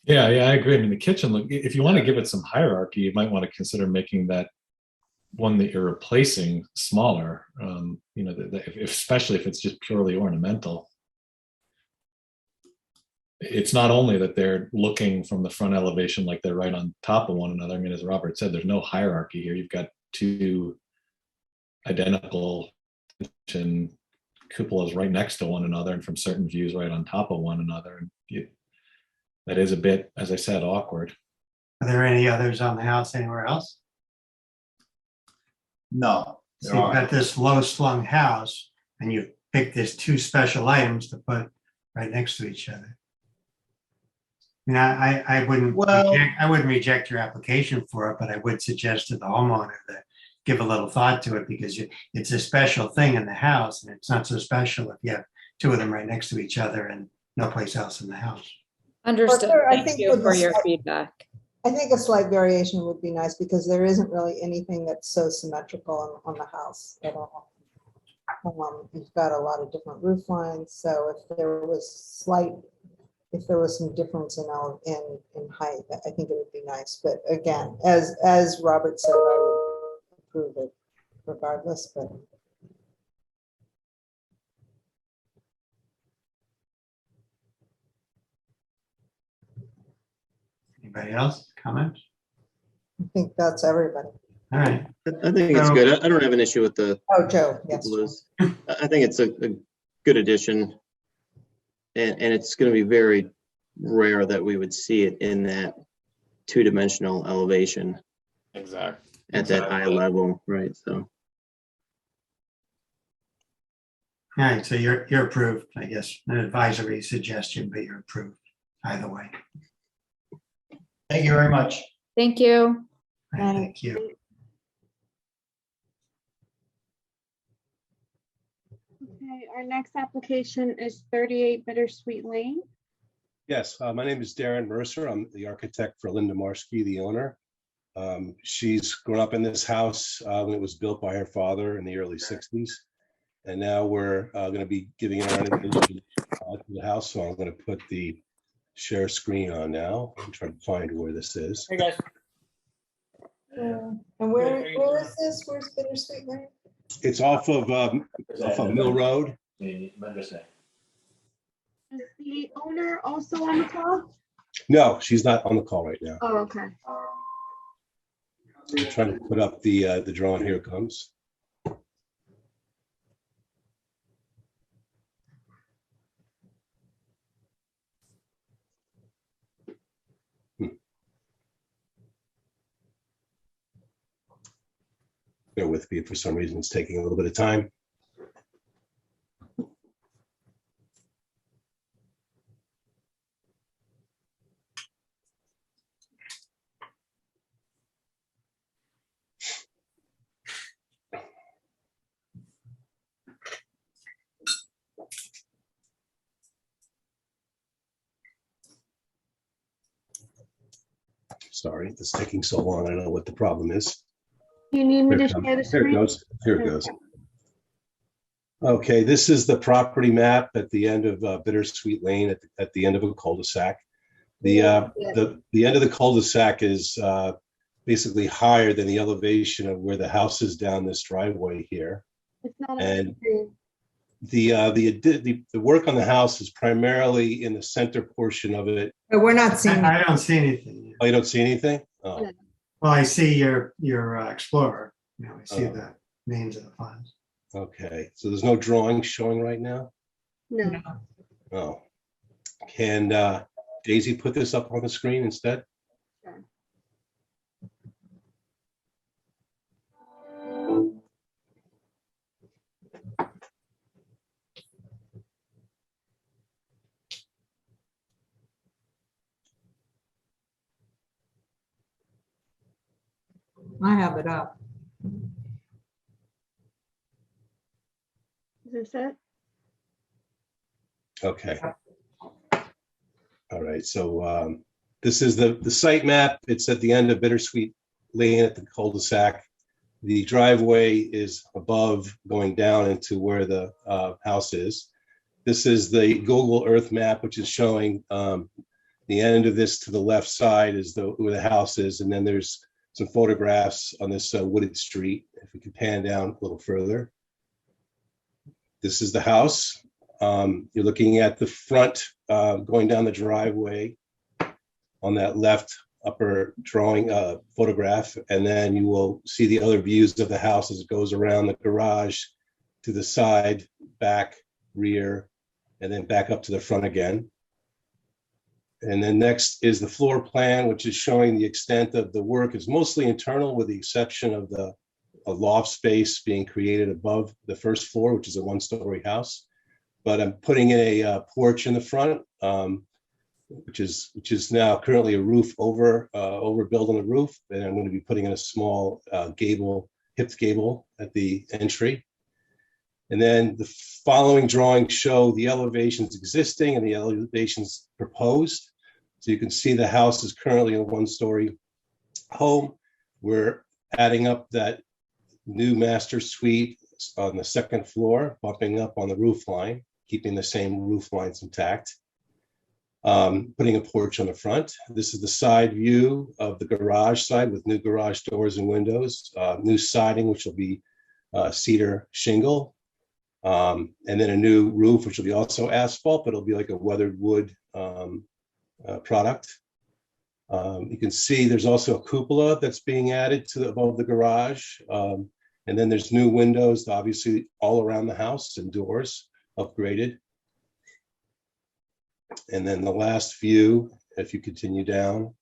Yeah, I agree. I mean, the kitchen, look, if you want to give it some hierarchy, you might want to consider making that one that you're replacing smaller. You know, especially if it's just purely ornamental. It's not only that they're looking from the front elevation like they're right on top of one another. I mean, as Robert said, there's no hierarchy here. You've got two identical cupolas right next to one another, and from certain views right on top of one another. And that is a bit, as I said, awkward. Are there any others on the house anywhere else? No. So you've got this low slung house, and you've picked these two special items to put right next to each other. I mean, I wouldn't reject your application for it, but I would suggest to the homeowner that give a little thought to it, because it's a special thing in the house, and it's not so special if you have two of them right next to each other and no place else in the house. Understood. I Thank think you with for the your slight- feedback. I think a slight variation would be nice, because there isn't really anything that's so symmetrical on the house at all. You've got a lot of different roof lines, so if there was some difference in height, I think it would be nice. But again, as Robert said, I would approve it regardless. But Anybody else comments? I think that's everybody. All right. I think it's good. I don't have an issue with the Oh, Joe, yes. cupolas. I think it's a good addition. And it's going to be very rare that we would see it in that two-dimensional elevation. Exactly. at that high level, right? So, All right, so you're approved, I guess, an advisory suggestion, but you're approved either way. Thank you very much. Thank you. All right, thank you. Okay, our next application is 38 Bittersweet Lane. Yes, my name is Darren Mercer. I'm the architect for Linda Marsky, the owner. She's grown up in this house when it was built by her father in the early 60s. And now we're going to be giving her renovation to the house. So I'm going to put the share screen on now. I'm trying to find where this is. Hey, guys. And where is this? Where's Bittersweet Lane? It's off of Mill Road. Is the owner also on the call? No, she's not on the call right now. Oh, okay. I'm trying to put up the drawing. Here it comes. Bear with me. For some reason, it's taking a little bit of time. Sorry, it's taking so long. I don't know what the problem is. You need me Here to it share the comes. Here it screen? goes. Here it goes. Okay, this is the property map at the end of Bittersweet Lane at the end of a cul-de-sac. The end of the cul-de-sac is basically higher than the elevation of where the house is down this driveway here. It's not on the And screen. the work on the house is primarily in the center portion of it. But we're not seeing. I don't see anything. Oh, you don't see anything? Oh, No. Well, I see your Explorer. You know, I see the names of the files. okay. So there's no drawing showing right now? No. Oh. Can Daisy put this up on the screen instead? Sure. I have it up. Is this it? Okay. All right, so this is the site map. It's at the end of Bittersweet Lane at the cul-de-sac. The driveway is above, going down into where the house is. This is the Google Earth map, which is showing the end of this to the left side is where the house is, and then there's some photographs on this wooded street. If we can pan down a little further. This is the house. You're looking at the front going down the driveway on that left upper drawing photograph, and then you will see the other views of the house as it goes around the garage to the side, back, rear, and then back up to the front again. And then next is the floor plan, which is showing the extent of the work. Is mostly internal with the exception of a loft space being created above the first floor, which is a one-story house. But I'm putting in a porch in the front, which is now currently a roof overbuild on the roof. And I'm going to be putting in a small hipped gable at the entry. And then the following drawings show the elevations existing and the elevations proposed. So you can see the house is currently a one-story home. We're adding up that new master suite on the second floor, bumping up on the roof line, keeping the same roof lines intact. Putting a porch on the front. This is the side view of the garage side with new garage doors and windows, new siding, which will be cedar shingle. And then a new roof, which will be also asphalt, but it'll be like a weathered wood product. You can see there's also a cupola that's being added to above the garage. And then there's new windows, obviously all around the house, and doors upgraded. And then the last view, if you continue down,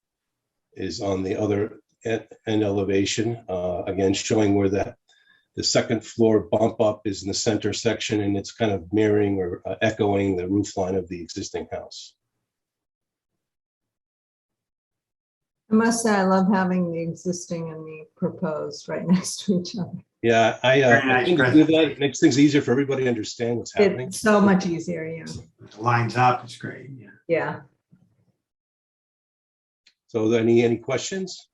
is on the other and elevation, again, showing where the second floor bump up is in the center section, and it's kind of mirroring or echoing the roof line of the existing house. I must say, I love having the existing and the proposed right next to each other. Yeah, Very I nice think to do that, it makes things easier for everybody to understand what's happening. It's so much easier, yeah. It lines up, it's great, yeah. Yeah. So any questions?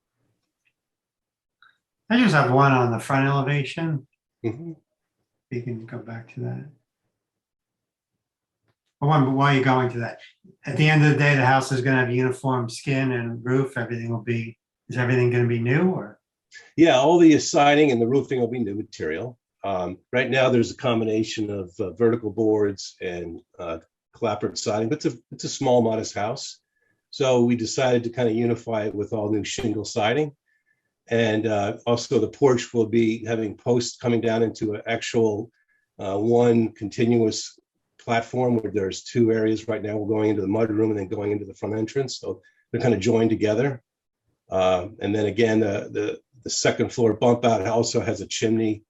I just have one on the front elevation. Mhm. You can go back to that. But while you're going to that, at the end of the day, the house is gonna have uniform skin and roof, everything will be, is everything gonna be new or? Yeah, all the siding and the roofing will be new material. Right now, there's a combination of vertical boards and clapboard siding, but it's a small, modest house. So we decided to kind of unify it with all new shingle siding. And also the porch will be having posts coming down into an actual one continuous platform where there's two areas right now. We're going into the mudroom and then going into the front entrance. So they're kind of joined together. And then again, the second floor bump out also has a chimney,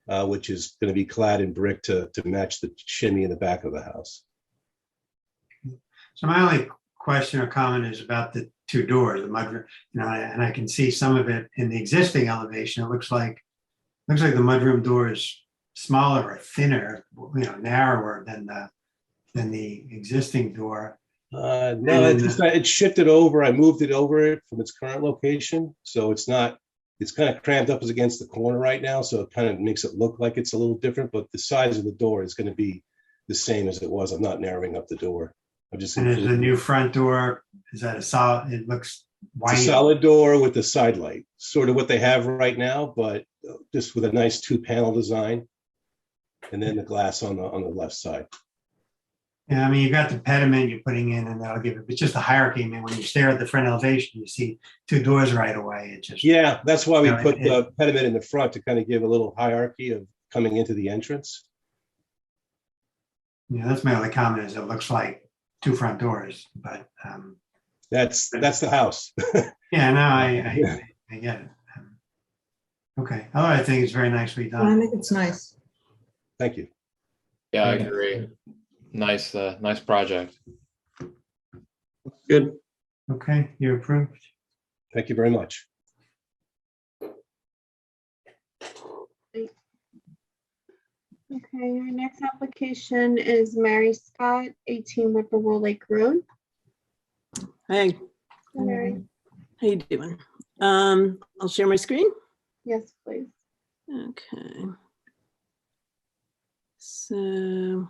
which is going to be clad in brick to match the chimney in the back of the house. So my only question or comment is about the two doors, the mudroom, and I can see some of it in the existing elevation. It looks like the mudroom door is smaller or thinner, narrower than the existing door. No, it's shifted over. I moved it over from its current location. So it's kind of cramped up as against the corner right now. So it kind of makes it look like it's a little different, but the size of the door is going to be the same as it was. I'm not narrowing up the door. And is the new front door, is that a solid, it looks white? It's a solid door with the side light, sort of what they have right now, but just with a nice 2-panel design. And then the glass on the left side. Yeah, I mean, you've got the pediment you're putting in, and that'll give it, it's just a hierarchy. I mean, when you stare at the front elevation, you see two doors right away. It just, yeah, that's why we put the pediment in the front to kind of give a little hierarchy of coming into the entrance. Yeah, that's my only comment, is it looks like two front doors, but that's the house. Yeah, no, I get it. Okay, I think it's very nicely done. I think it's nice. Thank you. Yeah, I agree. Nice, nice project. Good. Okay, you're approved. Thank you very much. Okay, our next application is Mary Scott, 18 Whippoorwill Lake Road. Hey, Hi, Mary. how you doing? I'll share my screen. Yes, please. Okay. So.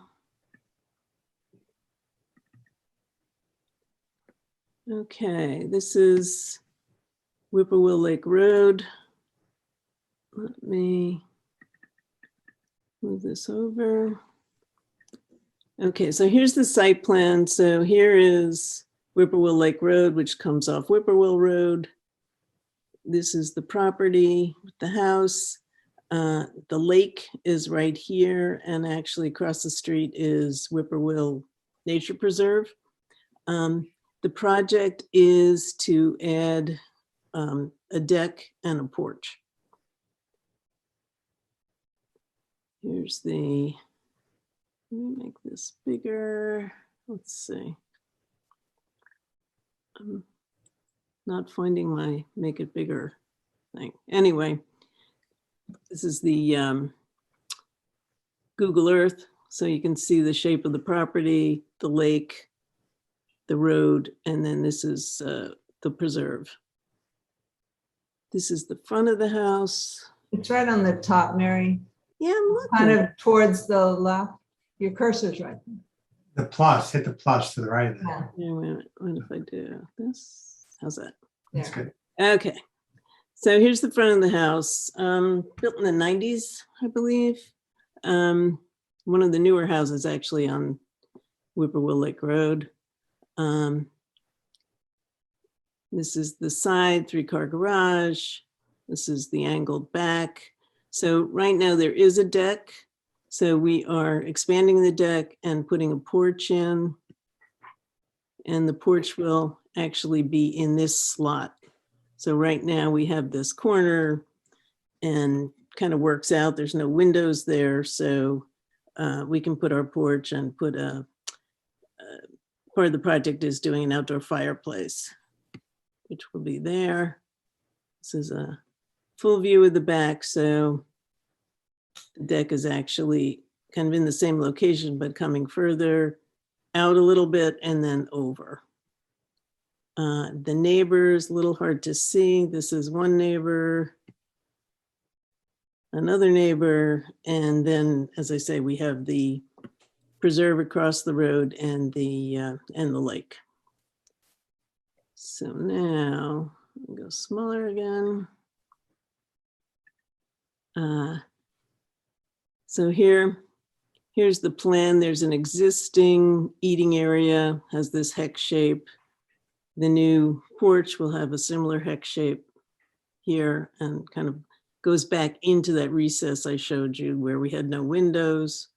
Okay, this is Whippoorwill Lake Road. Let me move this over. Okay, so here's the site plan. So here is Whippoorwill Lake Road, which comes off Whippoorwill Road. This is the property, the house. The lake is right here, and actually across the street is Whippoorwill Nature Preserve. The project is to add a deck and a porch. Here's the, let me make this bigger. Let's see. I'm not finding my make it bigger thing. Anyway, this is the Google Earth, so you can see the shape of the property, the lake, the road, and then this is the preserve. This is the front of the house. It's right on the top, Mary. Yeah, I'm looking. Kind of towards the left. Your cursor's right there. The plus, hit the plus to the right of that. Yeah, wait a minute. What if I do this? How's that? That's good. Okay. So here's the front of the house. Built in the 90s, I believe. One of the newer houses actually on Whippoorwill Lake Road. This is the side 3-car garage. This is the angled back. So right now there is a deck. So we are expanding the deck and putting a porch in. And the porch will actually be in this slot So right now we have this corner and kind of works out. There's no windows there. So we can put our porch and put part of the project is doing an outdoor fireplace, which will be there. This is a full view of the back. So the deck is actually kind of in the same location, but coming further out a little bit and then over. The neighbors, a little hard to see. This is one neighbor, another neighbor, and then, as I say, we have the preserve across the road and the lake. So now I'll go smaller again. So here's the plan. There's an existing eating area, has this hex shape. The new porch will have a similar hex shape here and kind of goes back into that recess I showed you where we had no windows.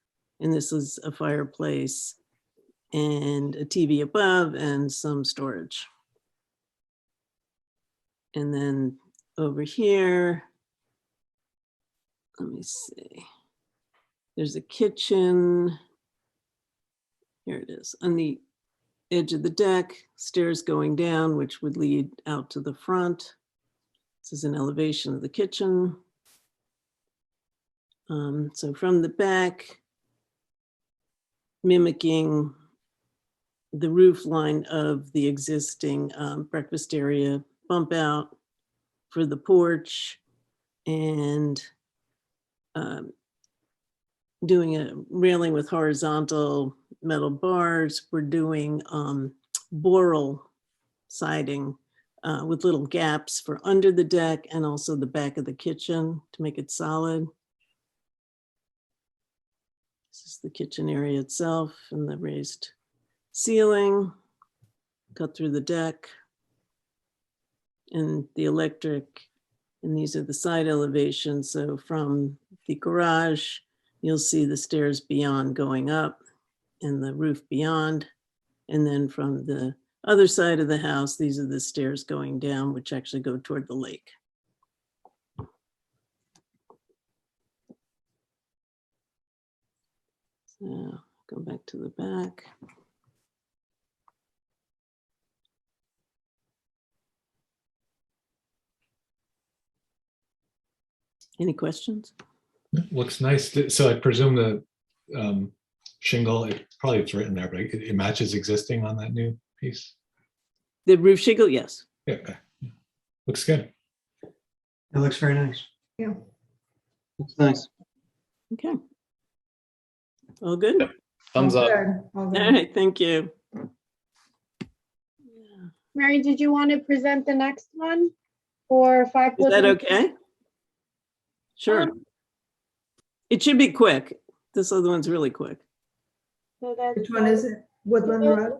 And this is a fireplace and a TV above and some storage. And then over here, let me see. There's a kitchen. Here it is on the edge of the deck, stairs going down, which would lead out to the front. This is an elevation of the kitchen. So from the back, mimicking the roof line of the existing breakfast area, bump out for the porch, and doing a railing with horizontal metal bars. We're doing boral siding with little gaps for under the deck and also the back of the kitchen to make it solid. This is the kitchen area itself and the raised ceiling, cut through the deck, and the electric. And these are the side elevations. So from the garage, you'll see the stairs beyond going up and the roof beyond. And then from the other side of the house, these are the stairs going down, which actually go toward the lake. So go back to the back. Any questions? Looks nice. So I presume the shingle, it's written there, but it matches existing on that new piece. The roof shingle, yes. Yeah, okay. Looks good. It looks very nice. Yeah. Looks nice. Okay. All good? Thumbs up. All right, thank you. Mary, did you want to present the next one for 5? Is that okay? Sure. It should be quick. This other one's really quick. So that's Which one is it? Woodland Road?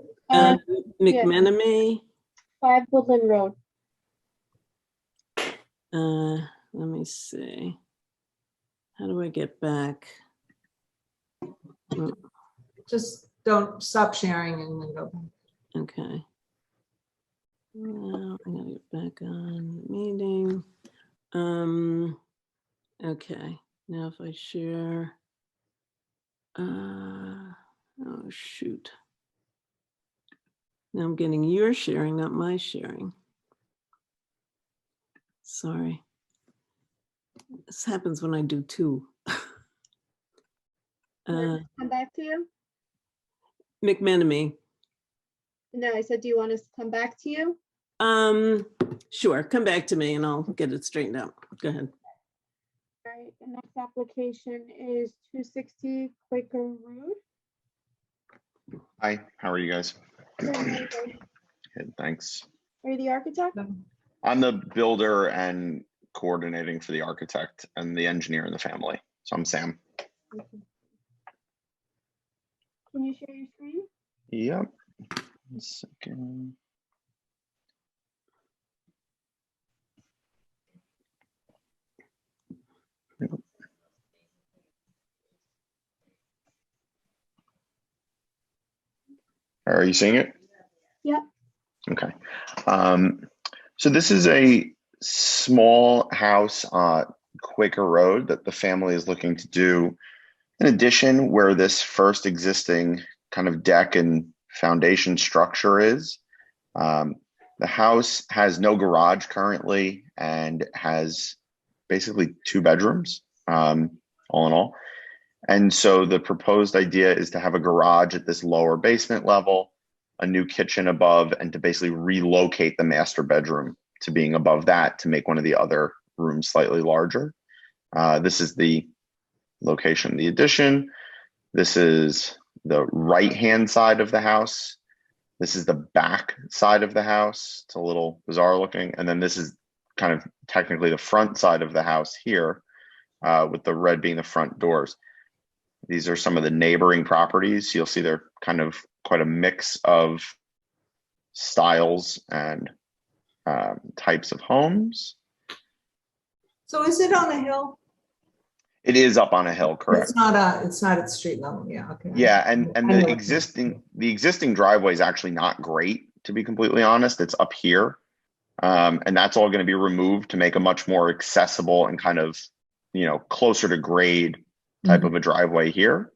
McMenemy. 5 Woodland Road. Let me see. How do I get back? Just don't stop sharing and then go back. Okay. Well, I gotta get back on meeting. Okay, now if I share, oh shoot. Now I'm getting your sharing, not my sharing. Sorry. This happens when I do two. Come back to you? McMenemy. No, I said, do you want us to come back to you? Sure, come back to me and I'll get it straightened out. Go ahead. All right, the next application is 260 Quaker Road. Hi, how are you guys? Good, Good, thanks. are you the architect? I'm the builder and coordinating for the architect and the engineer in the family. So I'm Sam. Okay. Can you share your screen? Yep. 1 second. Yep. Are you seeing it? Yep. Okay. So this is a small house on Quaker Road that the family is looking to do an addition where this first existing kind of deck and foundation structure is. The house has no garage currently and has basically 2 bedrooms, all in all. And so the proposed idea is to have a garage at this lower basement level, a new kitchen above, and to basically relocate the master bedroom to being above that to make one of the other rooms slightly larger. This is the location of the addition. This is the right-hand side of the house. This is the back side of the house. It's a little bizarre looking. And then this is kind of technically the front side of the house here, with the red being the front doors. These are some of the neighboring properties. You'll see they're kind of quite a mix of styles and types of homes. So is it on a hill? It is up on a hill, correct? It's not at street level. Yeah. Okay. Yeah, and I the know. existing driveway is actually not great, to be completely honest. It's up here, and that's all going to be removed to make a much more accessible and kind of, closer to grade type of a driveway here.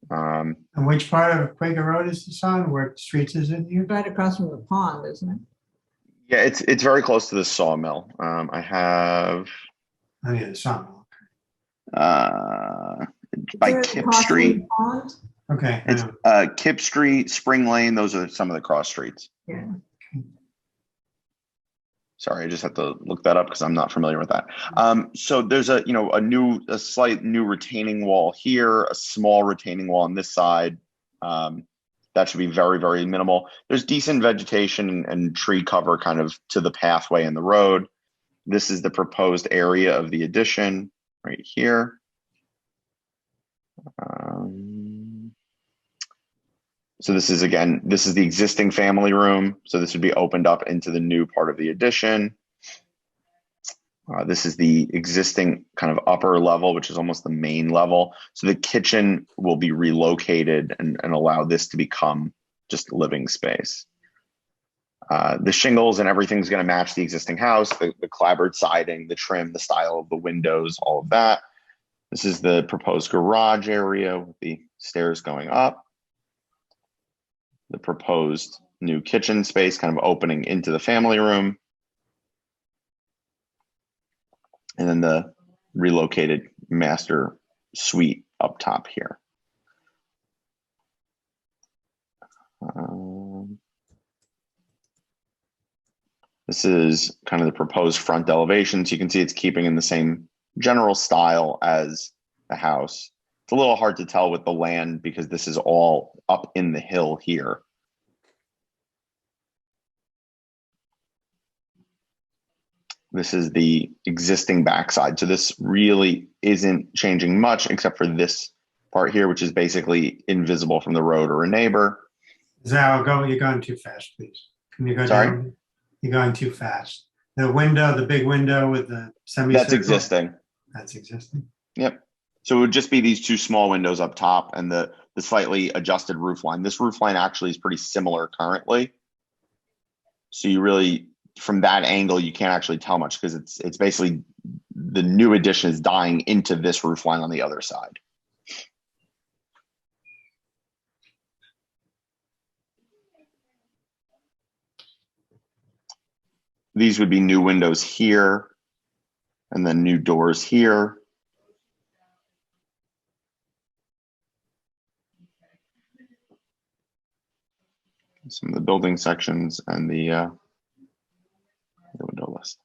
And which part of Quaker Road is this on? Where streets is it here? Right across from the pond, isn't it? Yeah, it's very close to the sawmill. I have Oh yeah, the sawmill. by Is it Kip across from Street. the pond? Okay. It's Kip Street, Spring Lane. Those are some of the cross streets. Yeah. Sorry, I just have to look that up because I'm not familiar with that. So there's a slight new retaining wall here, a small retaining wall on this side. That should be very, very minimal. There's decent vegetation and tree cover kind of to the pathway and the road. This is the proposed area of the addition right here. So this is the existing family room. So this would be opened up into the new part of the addition. This is the existing kind of upper level, which is almost the main level. So the kitchen will be relocated and allow this to become just living space. The shingles and everything's going to match the existing house, the clapboard siding, the trim, the style of the windows, all of that. This is the proposed garage area with the stairs going up. The proposed new kitchen space kind of opening into the family room. And then the relocated master suite up top here. This is kind of the proposed front elevation. So you can see it's keeping in the same general style as the house. It's a little hard to tell with the land because this is all up in the hill here. This is the existing backside. So this really isn't changing much except for this part here, which is basically invisible from the road or a neighbor. Zal, you're going too fast, please. Can you go Sorry? down? You're going too fast. The window, the big window with the semicircle. That's existing. That's existing. Yep. So it would just be these 2 small windows up top and the slightly adjusted roof line. This roof line actually is pretty similar currently. So you really, from that angle, you can't actually tell much because it's basically the new addition is dying into this roof line on the other side. These would be new windows here and then new doors here. Some of the building sections and the window list.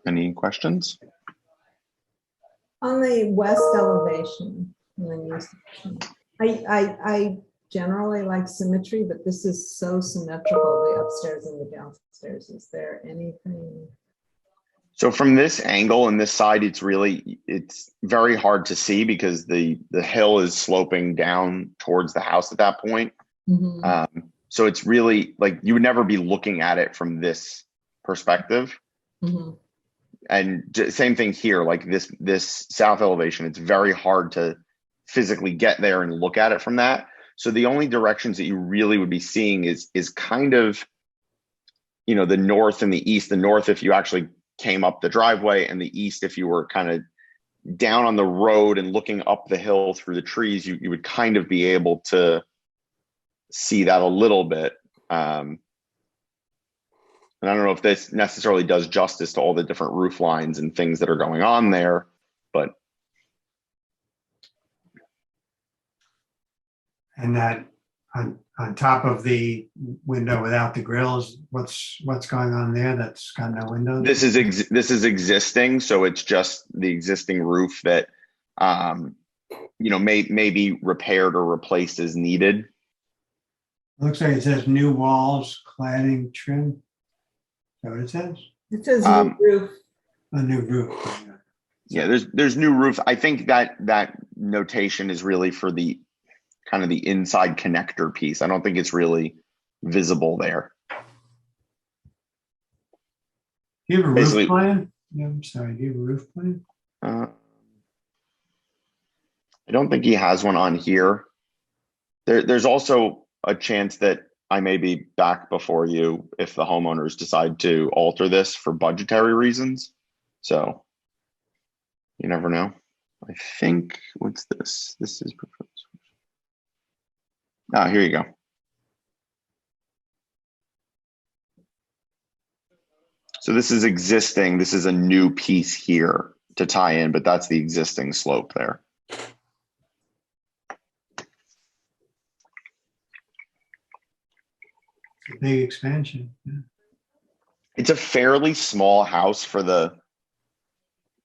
Any questions? On the west elevation, I generally like symmetry, but this is so symmetrical, the upstairs and the downstairs. Is there anything? So from this angle and this side, it's very hard to see because the hill is sloping down towards the house at that point. Mm-hmm. So it's really like you would never be looking at it from this perspective. Mm-hmm. And same thing here, like this south elevation, it's very hard to physically get there and look at it from that. So the only directions that you really would be seeing is kind of, you know, the north and the east. The north if you actually came up the driveway, and the east if you were kind of down on the road and looking up the hill through the trees, you would kind of be able to see that a little bit. And I don't know if this necessarily does justice to all the different roof lines and things that are going on there, but. And that on top of the window without the grills, what's going on there? That's got no windows? This is existing, so it's just the existing roof that, you know, may be repaired or replaced as needed. Looks like it says new walls, cladding, trim. Is that what it says? It says new roof. A new roof. Yeah, there's new roof. I think that notation is really for the kind of the inside connector piece. I don't think it's really visible there. Do you have a Basically, roof plan? Yeah, I'm sorry. Do you have a roof plan? I don't think he has one on here. There's also a chance that I may be back before you if the homeowners decide to alter this for budgetary reasons. So you never know. I think, what's this? This is proposed. Ah, here you go. So this is existing. This is a new piece here to tie in, but that's the existing slope there. A big expansion. Yeah. It's a fairly small house for the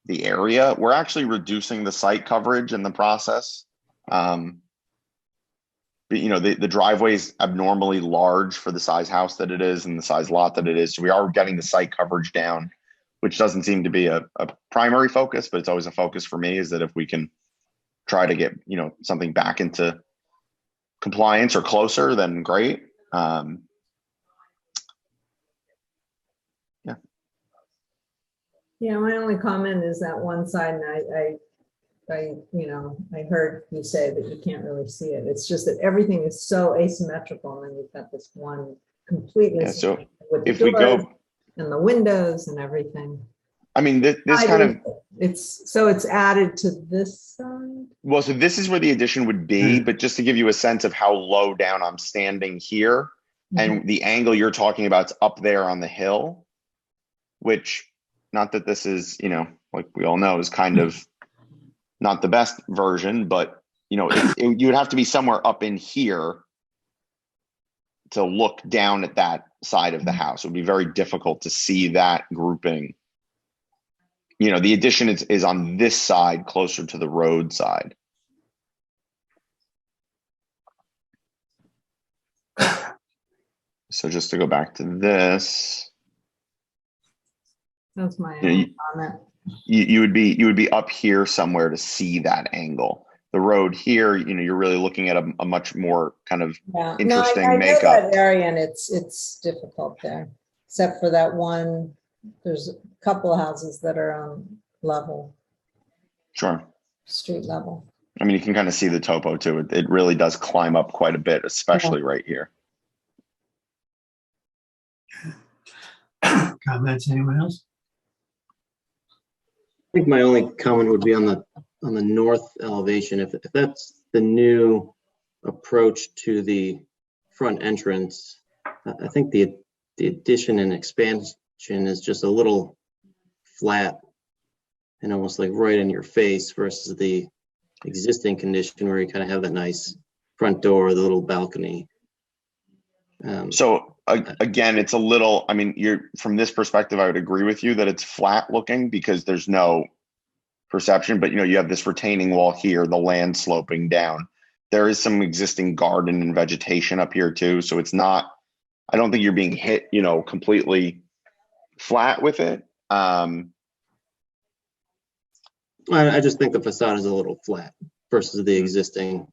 area. We're actually reducing the site coverage in the process. But, you know, the driveway is abnormally large for the size house that it is and the size lot that it is. So we are getting the site coverage down, which doesn't seem to be a primary focus, but it's always a focus for me, is that if we can try to get, you know, something back into compliance or closer, then great. Yeah, my only comment is that one side, and I heard you say that you can't really see it. It's just that everything is so asymmetrical, and then you've got this one completely. Yeah, so with the if we doors go and the windows and everything. I mean, this kind of, it's added to this side. well, so this is where the addition would be, but just to give you a sense of how low down I'm standing here, and the angle you're talking about is up there on the hill, which, not that this is, you know, like we all know, is kind of not the best version, but, you know, you would have to be somewhere up in here to look down at that side of the house. It would be very difficult to see that grouping. You know, the addition is on this side, closer to the road side. So just to go back to this. That's my comment. You would be up here somewhere to see that angle. The road here, you know, you're really looking at a much more kind of interesting I know makeup. that area, and it's difficult there, except for that one. There's a couple of houses that are on level. Sure. Street level. I mean, you can kind of see the topo too. It really does climb up quite a bit, especially right here. Comments, anyone else? I think my only comment would be on the north elevation. If that's the new approach to the front entrance, I think the addition and expansion is just a little flat and almost like right in your face versus the existing condition where you kind of have that nice front door, the little balcony. So again, it's a little, I mean, from this perspective, I would agree with you that it's flat looking because there's no perception, but you know, you have this retaining wall here, the land sloping down. There is some existing garden and vegetation up here too. So it's not, I don't think you're being hit, you know, completely flat with it. I just think the facade is a little flat versus the existing.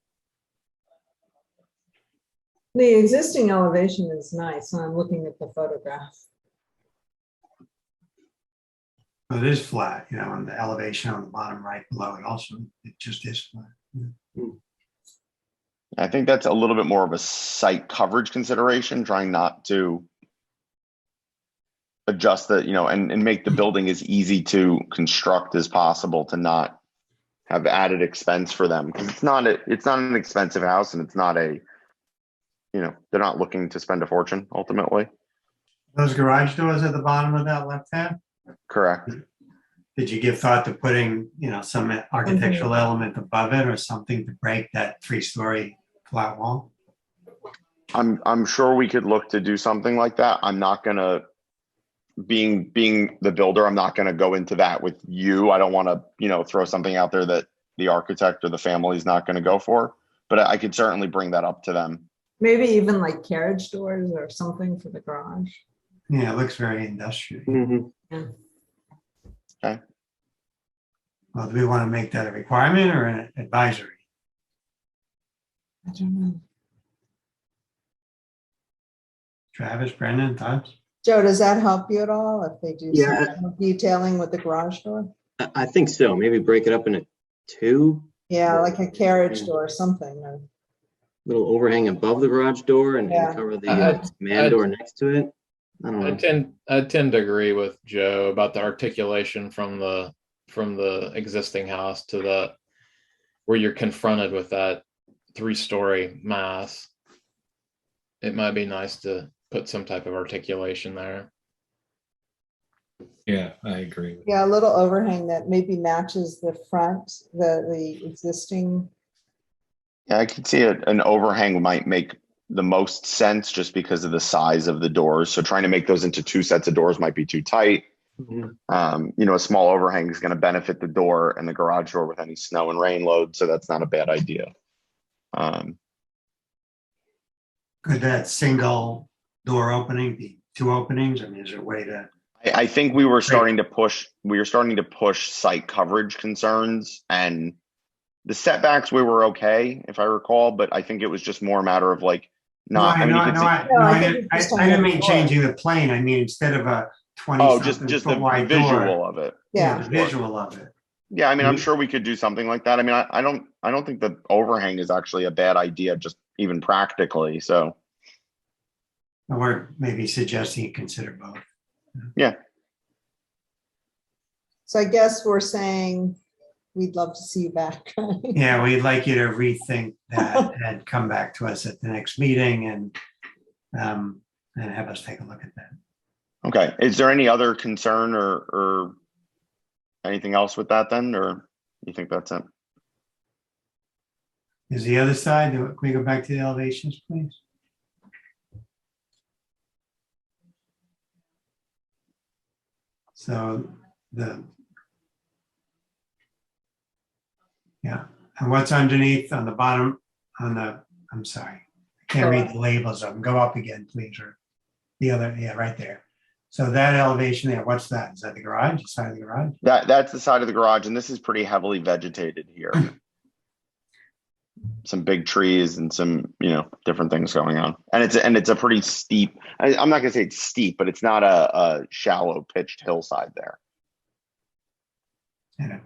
The existing elevation is nice. I'm looking at the photograph. Well, it is flat, you know, on the elevation on the bottom right below it also, it just is flat. Yeah. I think that's a little bit more of a site coverage consideration, trying not to adjust the, and make the building as easy to construct as possible to not have added expense for them. Because it's not an expensive house, and it's not they're not looking to spend a fortune ultimately. Those garage doors at the bottom of that left hand, Correct. did you give thought to putting, some architectural element above it or something to break that 3-story flat wall? I'm sure we could look to do something like that. I'm not gonna, being the builder, I'm not gonna go into that with you. I don't want to, throw something out there that the architect or the family is not going to go for. But I could certainly bring that up to them. Maybe even like carriage doors or something for the garage. Yeah, it looks very industrial. Yeah. Okay. Well, do we want to make that a requirement or an advisory? I don't know. Travis, Brendan, thoughts? Joe, does that help you at all if they do Yeah. some detailing with the garage door? I think so. Maybe break it up into 2. Yeah, like a carriage door or something. Or, Little overhang above the garage door and Yeah. cover the man door next to it. I don't know. I tend to agree with Joe about the articulation from the existing house to the where you're confronted with that 3-story mass. It might be nice to put some type of articulation there. Yeah, I agree. yeah, a little overhang that maybe matches the front, the existing. Yeah, I could see an overhang might make the most sense just because of the size of the doors. So trying to make those into 2 sets of doors might be too tight. A small overhang is going to benefit the door and the garage door with any snow and rain load. So that's not a bad idea. Could that single door opening be 2 openings? I mean, is there a way to? I think we were starting to push site coverage concerns, and the setbacks we were okay, if I recall, but I think it was just more a matter of like not. I didn't mean changing the plane. I mean, instead of a 20 just foot the wide visual door, of it. Yeah, the visual of it. Yeah, I mean, I'm sure we could do something like that. I mean, I don't think the overhang is actually a bad idea, just even practically. So, Or maybe suggesting you consider both. Yeah. So I guess we're saying we'd love to see you back. Right? Yeah, we'd like you to rethink that and come back to us at the next meeting and have us take a look at that. Okay. Is there any other concern or anything else with that then, or you think that's it? Is the other side, can we go back to the elevations, please? So and what's underneath on the bottom, I'm sorry, I can't read the labels of them. Go up again, please, or the other, right there. So that elevation there, what's that? Is that the garage, the side of the garage? That's the side of the garage, and this is pretty heavily vegetated here. Some big trees and some, different things going on. And it's a pretty steep, I'm not gonna say it's steep, but it's not a shallow pitched hillside there. And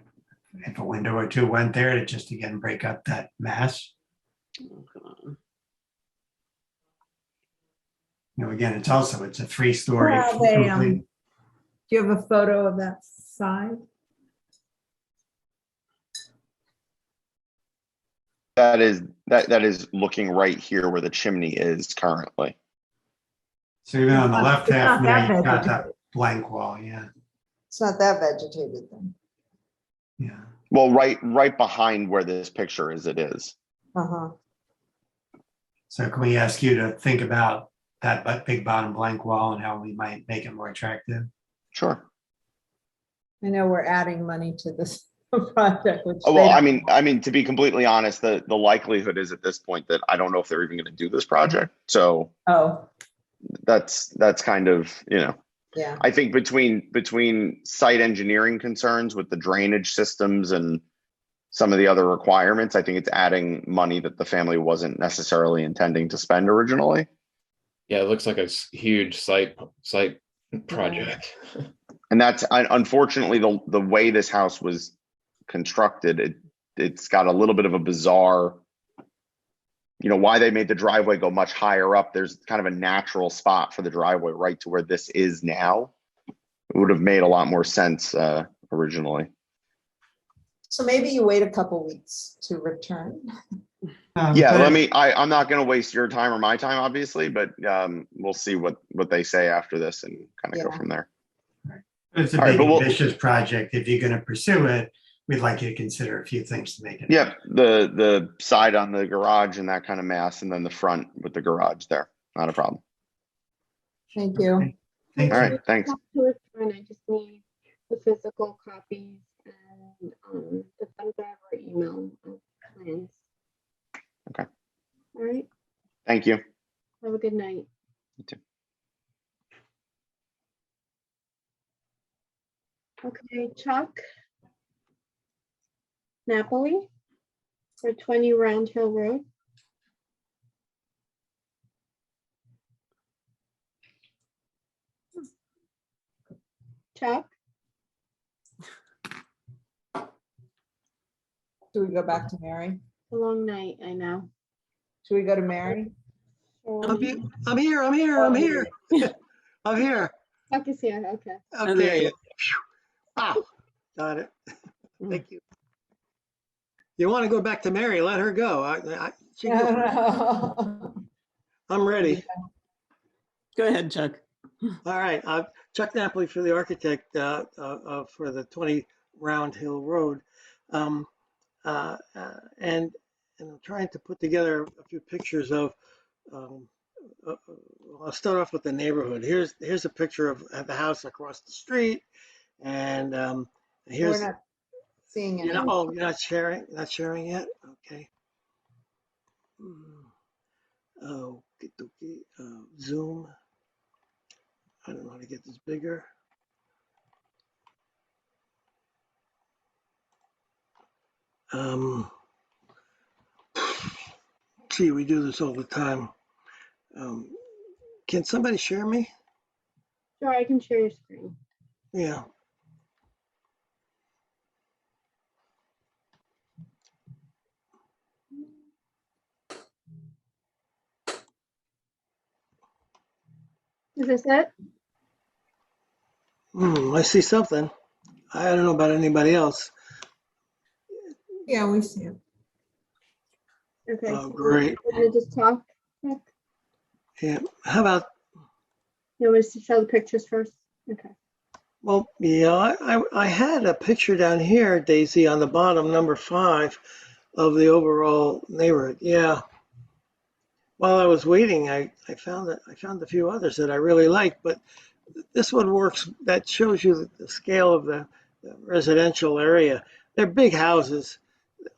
if a window or 2 went there to just again break up that mass. Again, it's a 3-story. Do you have a photo of that side? That is looking right here where the chimney is currently. So even on the left It's half, not now that you've got vegetated. that blank wall, yeah. It's not that vegetated then. Yeah. Well, right behind where this picture is, it is. Uh-huh. So can we ask you to think about that big bottom blank wall and how we might make it more attractive? Sure. I know we're adding money to this project. Which Well, I mean, to be completely honest, the likelihood is at this point that I don't know if they're even going to do this project. So that's kind of, Yeah. I think between site engineering concerns with the drainage systems and some of the other requirements, I think it's adding money that the family wasn't necessarily intending to spend originally. Yeah, it looks like a huge site project. And that's unfortunately the way this house was constructed. It's got a little bit of a bizarre, why they made the driveway go much higher up. There's kind of a natural spot for the driveway right to where this is now. It would have made a lot more sense originally. So maybe you wait a couple weeks to return. Yeah, I'm not going to waste your time or my time, obviously, but we'll see what they say after this and kind of go from there. It's a big ambitious project. If you're going to pursue it, we'd like you to consider a few things to make it. Yep, the side on the garage and that kind of mass, and then the front with the garage there. Not a problem. Thank you. Okay. Thank All you. right, thanks. I just need the physical copies and the thumb drive or email of plans. Okay. All right. Thank you. Have a good night. You too. Okay, Chuck Napoli for 20 Round Hill Road. Chuck, Do we go back to Mary? it's a long night, I know. Should we go to Mary? I'm here. I'm here. I'm here. Chuck is here, okay. Okay. Wow. Got it. Thank you. You want to go back to Mary? Let her go. I'm ready. Go ahead, Chuck. All right. Chuck Napoli for the architect for the 20 Round Hill Road. And I'm trying to put together a few pictures of, I'll start off with the neighborhood. Here's a picture of the house across the street. And here's, We're not seeing it. you're not sharing yet? Okay. Oh, Zoom. I don't know how to get this bigger. Gee, we do this all the time. Can somebody share me? Sure, I can share your screen. Yeah. Is this it? I see something. I don't know about anybody else. Yeah, we see it. Okay. Oh, so great. we're gonna just talk. Chuck? Yeah. How about, You want us to show the pictures first? Okay. well, yeah, I had a picture down here, Daisy, on the bottom, number 5 of the overall neighborhood. Yeah. While I was waiting, I found a few others that I really liked, but this one works. That shows you the scale of the residential area. They're big houses.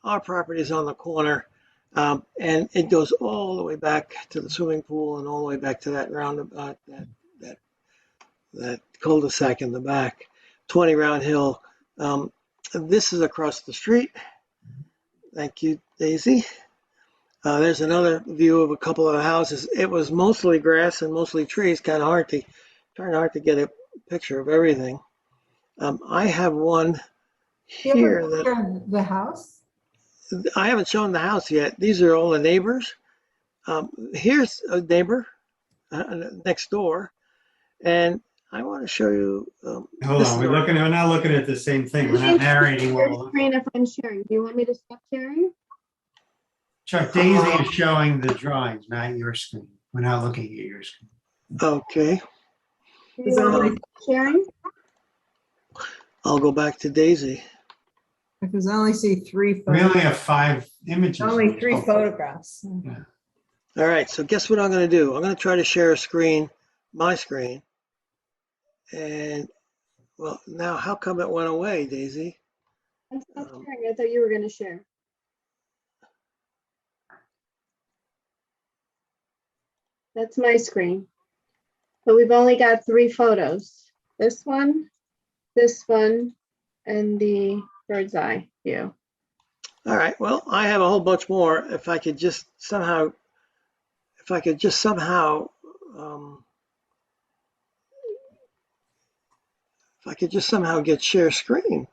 Our property is on the corner, and it goes all the way back to the swimming pool and all the way back to that roundabout, that cul-de-sac in the back, 20 Round Hill. This is across the street. Thank you, Daisy. There's another view of a couple of houses. It was mostly grass and mostly trees, kind of hard to get a picture of everything. I have one here that The house? I haven't shown the house yet. These are all the neighbors. Here's a neighbor next door, and I want to show you. Hold on, we're not looking at the same thing. We're not narrating what we're Your looking screen if I'm sharing. Do you want me to stop sharing? Chuck, Daisy is showing the drawings, not your screen. We're not looking at your screen. Okay. Do you want me to stop sharing? I'll go back to Daisy. Because I only see 3 We photos. only have 5 images. Only 3 photographs. All right, so guess what I'm going to do? I'm going to try to share a screen, my screen. And, well, now how come it went away, Daisy? I stopped sharing. I thought you were going to share. That's my screen. But we've only got 3 photos. This one, and the bird's eye view. All right, well, I have a whole bunch more. If I could just somehow if I could just somehow get share screen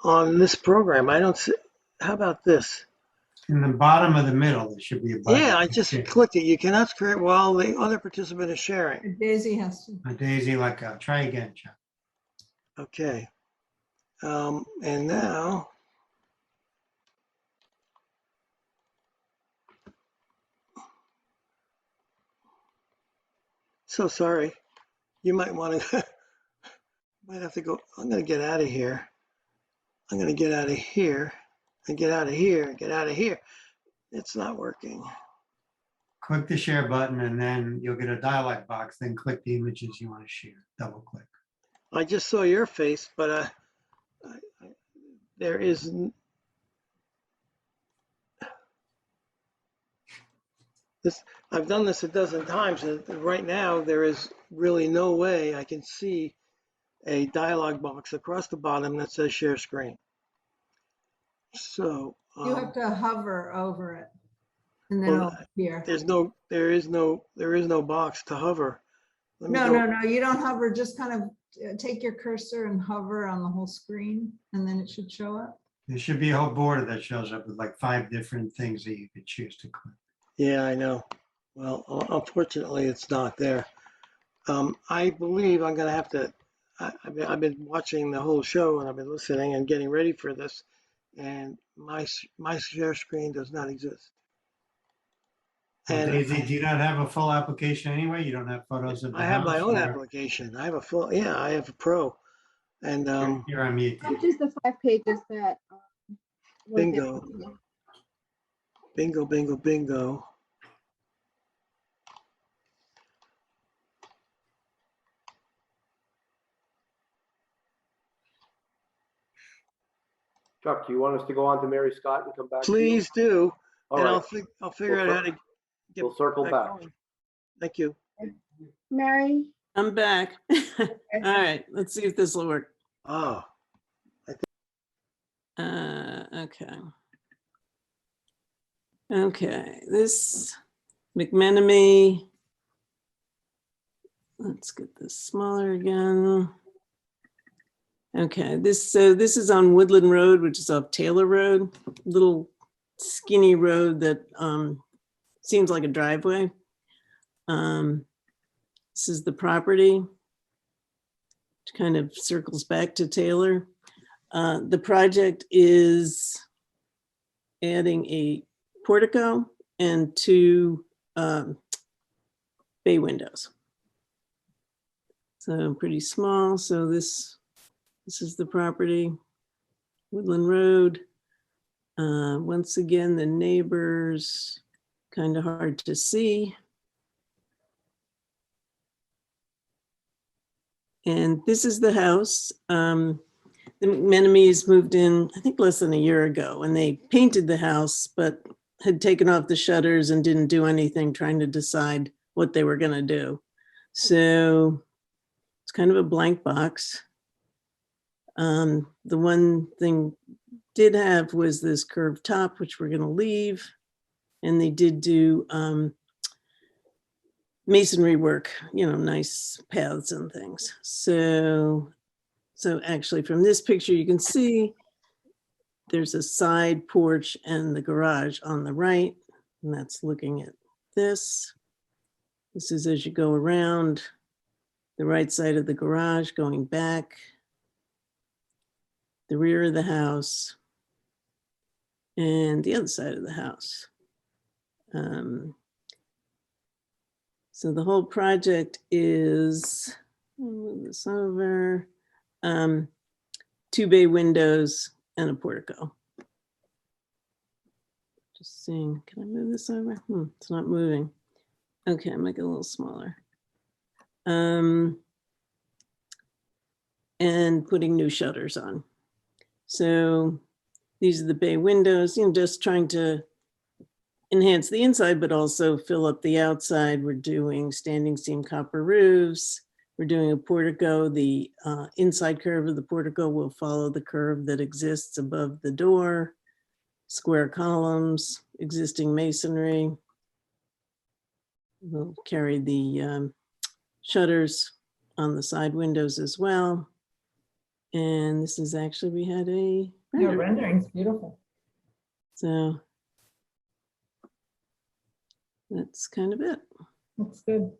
on this program. I don't see, how about this? In the bottom of the middle, there should be a button. Yeah, I just clicked it. You cannot create while the other participant is sharing. Daisy has to. Daisy, try again, Chuck. Okay. And now. So sorry. You might want to, might have to go. I'm going to get out of here. I'm going to get out of here and get out of here and get out of here. It's not working. Click the share button and then you'll get a dialog box. Then click the images you want to share. Double click. I just saw your face, but there is. This, I've done this a dozen times, and right now there is really no way I can see a dialog box across the bottom that says share screen. So You have to hover over it, and then it'll appear. There is no box to hover. No, you don't hover. Just kind of take your cursor and hover on the whole screen, and then it should show up. There should be a whole border that shows up with like 5 different things that you could choose to click. Yeah, I know. Well, unfortunately, it's not there. I believe I'm going to have to. I've been watching the whole show and I've been listening and getting ready for this, and my share screen does not exist. And Daisy, do you not have a full application anyway? You don't have photos of the I have my house, own or- application. I have a full. Yeah, I have a pro, and You're on mute. Just the 5 pages that. were bingo, given. bingo, bingo, bingo. Chuck, do you want us to go on to Mary Scott and come back? to you? Please do, All and right. I'll figure out how to get. We'll circle back. going. Thank you. Mary? I'm back. All right, let's see if this will work. Oh. Okay. Okay, this McMenemy. Let's get this smaller again. Okay, this is on Woodland Road, which is off Taylor Road, little skinny road that seems like a driveway. This is the property, which kind of circles back to Taylor. The project is adding a portico and 2 bay windows. So pretty small. So this is the property, Woodland Road. Once again, the neighbors, kind of hard to see. And this is the house. The McMenemys moved in, I think, less than a year ago, and they painted the house, but had taken off the shutters and didn't do anything, trying to decide what they were going to do. So it's kind of a blank box. The one thing did have was this curved top, which we're going to leave. And they did do masonry work, nice paths and things. So actually from this picture, you can see there's a side porch and the garage on the right, and that's looking at this. This is as you go around the right side of the garage, going back, the rear of the house, and the other side of the house. So the whole project is, I'll move this over, 2 bay windows and a portico. Just seeing, can I move this over? It's not moving. Okay, I'll make it a little smaller. And putting new shutters on. So these are the bay windows, just trying to enhance the inside, but also fill up the outside. We're doing standing seam copper roofs. We're doing a portico. The inside curve of the portico will follow the curve that exists above the door. Square columns, existing masonry. We'll carry the shutters on the side windows as well. And this is actually, we had a Yeah, rendering. rendering's beautiful. So that's kind of it. Looks good.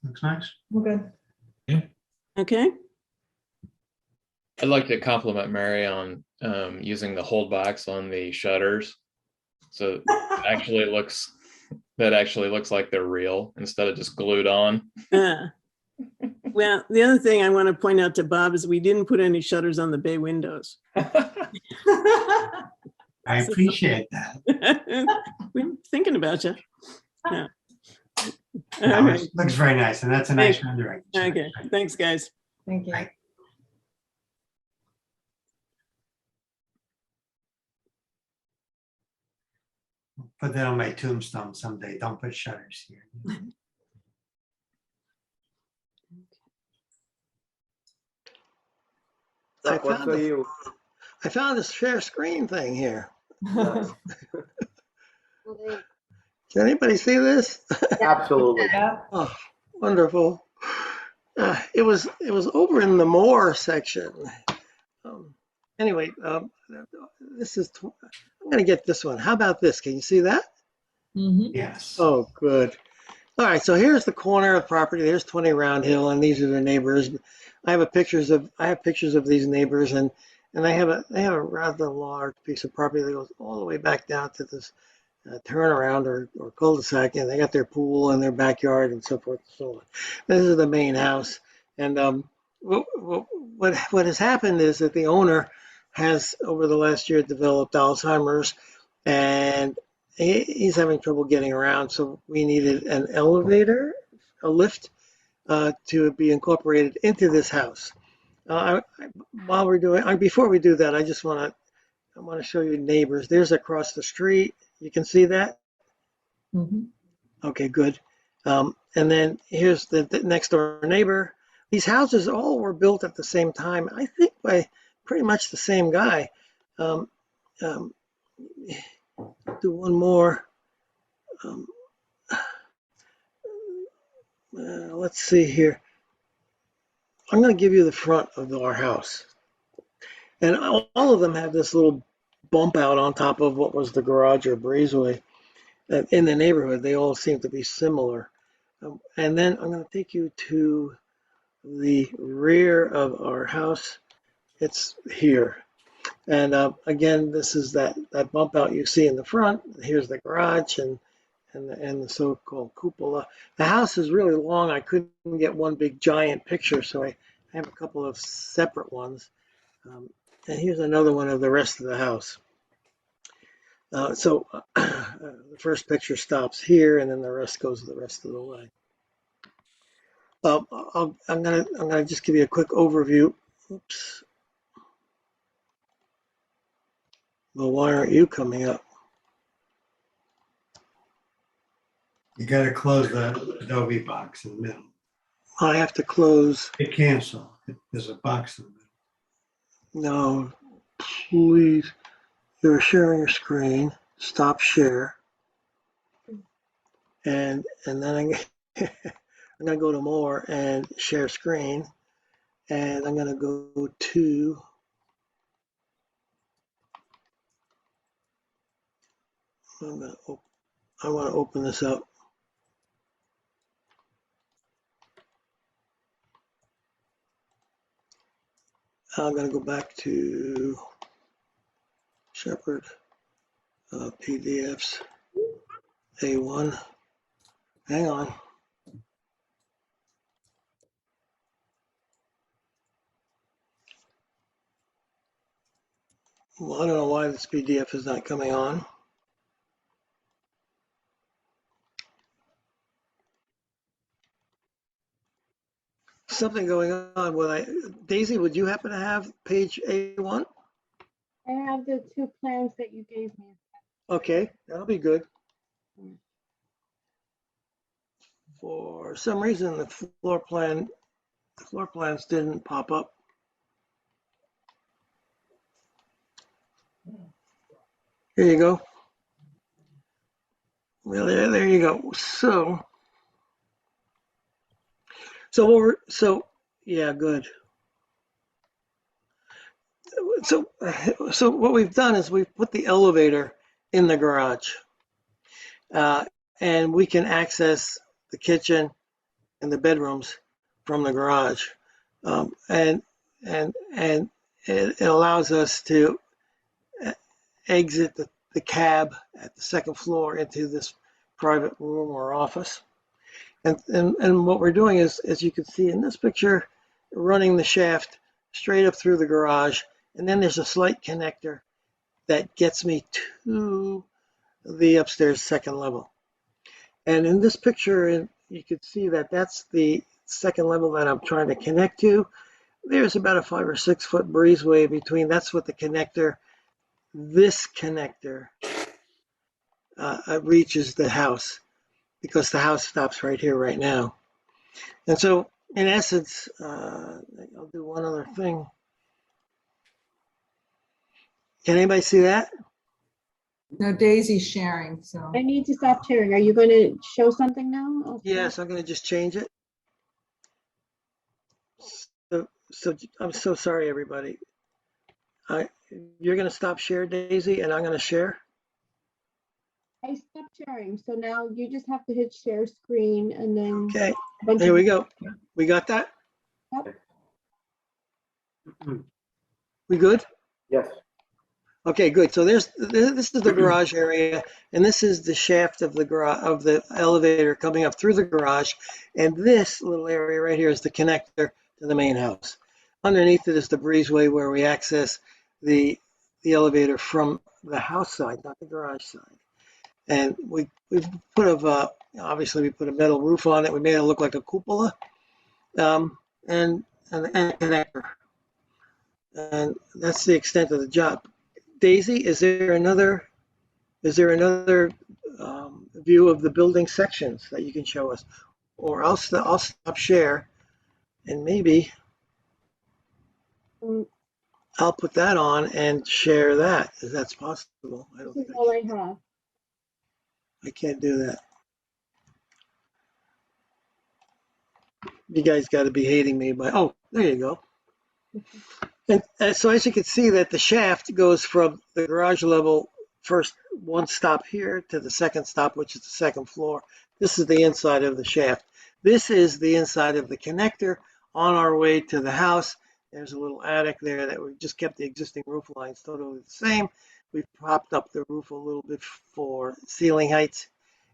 Looks nice. Okay. Okay. I'd like to compliment Mary on using the holdbacks on the shutters. So actually it looks like they're real instead of just glued on. Well, the other thing I want to point out to Bob is we didn't put any shutters on the bay windows. I appreciate that. We're thinking about you. Yeah. No, All it right. looks very nice, and that's a nice rendering. Okay, thanks, guys. Thank you. Put that on my tombstone someday. Don't put shutters here. I found this share screen thing here. Nice. Can anybody see this? Absolutely. Oh, wonderful. It was over in the more section. Anyway, this is. I'm going to get this one. How about this? Can you see that? Yes. Oh, good. All right. So here's the corner of property. There's 20 Round Hill, and these are the neighbors. I have pictures of these neighbors, and they have a rather large piece of property that goes all the way back down to this turnaround or cul-de-sac, and they got their pool and their backyard and so forth and so on. This is the main house, and what has happened is that the owner has over the last year developed Alzheimer's, and he's having trouble getting around. So we needed an elevator, a lift, to be incorporated into this house. Before we do that, I want to show you neighbors. There's across the street. You can see that? Okay, good. And then here's the next door neighbor. These houses all were built at the same time, I think by pretty much the same guy. Do one more. Let's see here. I'm going to give you the front of our house. And all of them have this little bump out on top of what was the garage or breezeway. In the neighborhood, they all seem to be similar. And then I'm going to take you to the rear of our house. It's here. And again, this is that bump out you see in the front. Here's the garage and the so-called cupola. The house is really long. I couldn't get one big giant picture, so I have a couple of separate ones. And here's another one of the rest of the house. The first picture stops here, and then the rest goes the rest of the way. I'm gonna just give you a quick overview. Oops. Well, why aren't you coming up? You got to close the Adobe box in the middle. I have to close. Hit cancel. There's a box in the middle. No, please. You're sharing your screen. Stop share. And then I'm gonna go to more and share screen. And I'm gonna go to I want to open this up. I'm going to go back to Shepherd PDFs A1. Hang on. Well, I don't know why this PDF is not coming on. Something going on. Daisy, would you happen to have page A1? I have the 2 plans that you gave me. Okay, that'll be good. For some reason, the floor plans didn't pop up. Here you go. Well, there you go. Yeah, good. So what we've done is we've put the elevator in the garage. Uh, and we can access the kitchen and the bedrooms from the garage. And it allows us to exit the cab at the second floor into this private room or office. And what we're doing is, as you can see in this picture, running the shaft straight up through the garage. And then there's a slight connector that gets me to the upstairs second level. And in this picture, you can see that that's the second level that I'm trying to connect to. There's about a 5 or 6 foot breezeway between. That's what the connector, this connector reaches the house, because the house stops right here, right now. And so in essence, I'll do one other thing. Can anybody see that? No, Daisy's sharing, so. I need to stop sharing. Are you going to show something now? Yes, I'm going to just change it. So I'm so sorry, everybody. You're going to stop share, Daisy, and I'm going to share. I stopped sharing, so now you just have to hit share screen and then. Okay, here we go. We got that? Yep. We good? Yes. Okay, good. So this is the garage area, and this is the shaft of the garage, of the elevator coming up through the garage, and this little area right here is the connector to the main house. Underneath it is the breezeway where we access the elevator from the house side, not the garage side. And we put obviously we put a metal roof on it. We made it look like a cupola, and a connector, and that's the extent of the job. Daisy, is there another view of the building sections that you can show us? Or I'll stop share, and maybe I'll put that on and share that, if that's possible. I don't This is think all I have. I can't do that. You guys got to be hating me, but oh, there you go. And so as you can see that the shaft goes from the garage level, first one stop here, to the second stop, which is the second floor. This is the inside of the shaft. This is the inside of the connector on our way to the house. There's a little attic there that we just kept the existing roof lines totally the same. We've propped up the roof a little bit for ceiling heights.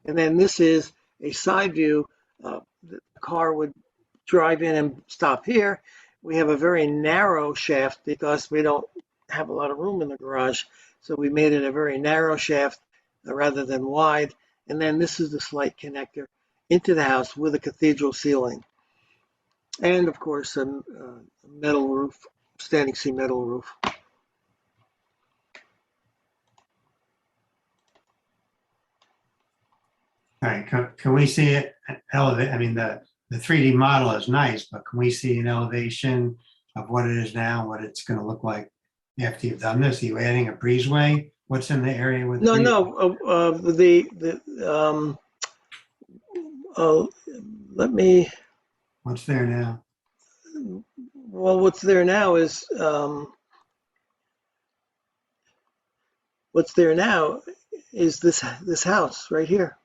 And then this is a side view. The car would drive in and stop here. We have a very narrow shaft because we don't have a lot of room in the garage. So we made it a very narrow shaft rather than wide. And then this is the slight connector into the house with a cathedral ceiling. And of course, a metal roof, standing seam metal roof. All right, can we see it elevate? I mean, the 3D model is nice, but can we see an elevation of what it is now, what it's going to look like after you've done this? Are you adding a breezeway? What's in the area with? No, let me. What's there now? Well, what's there now is this house right here.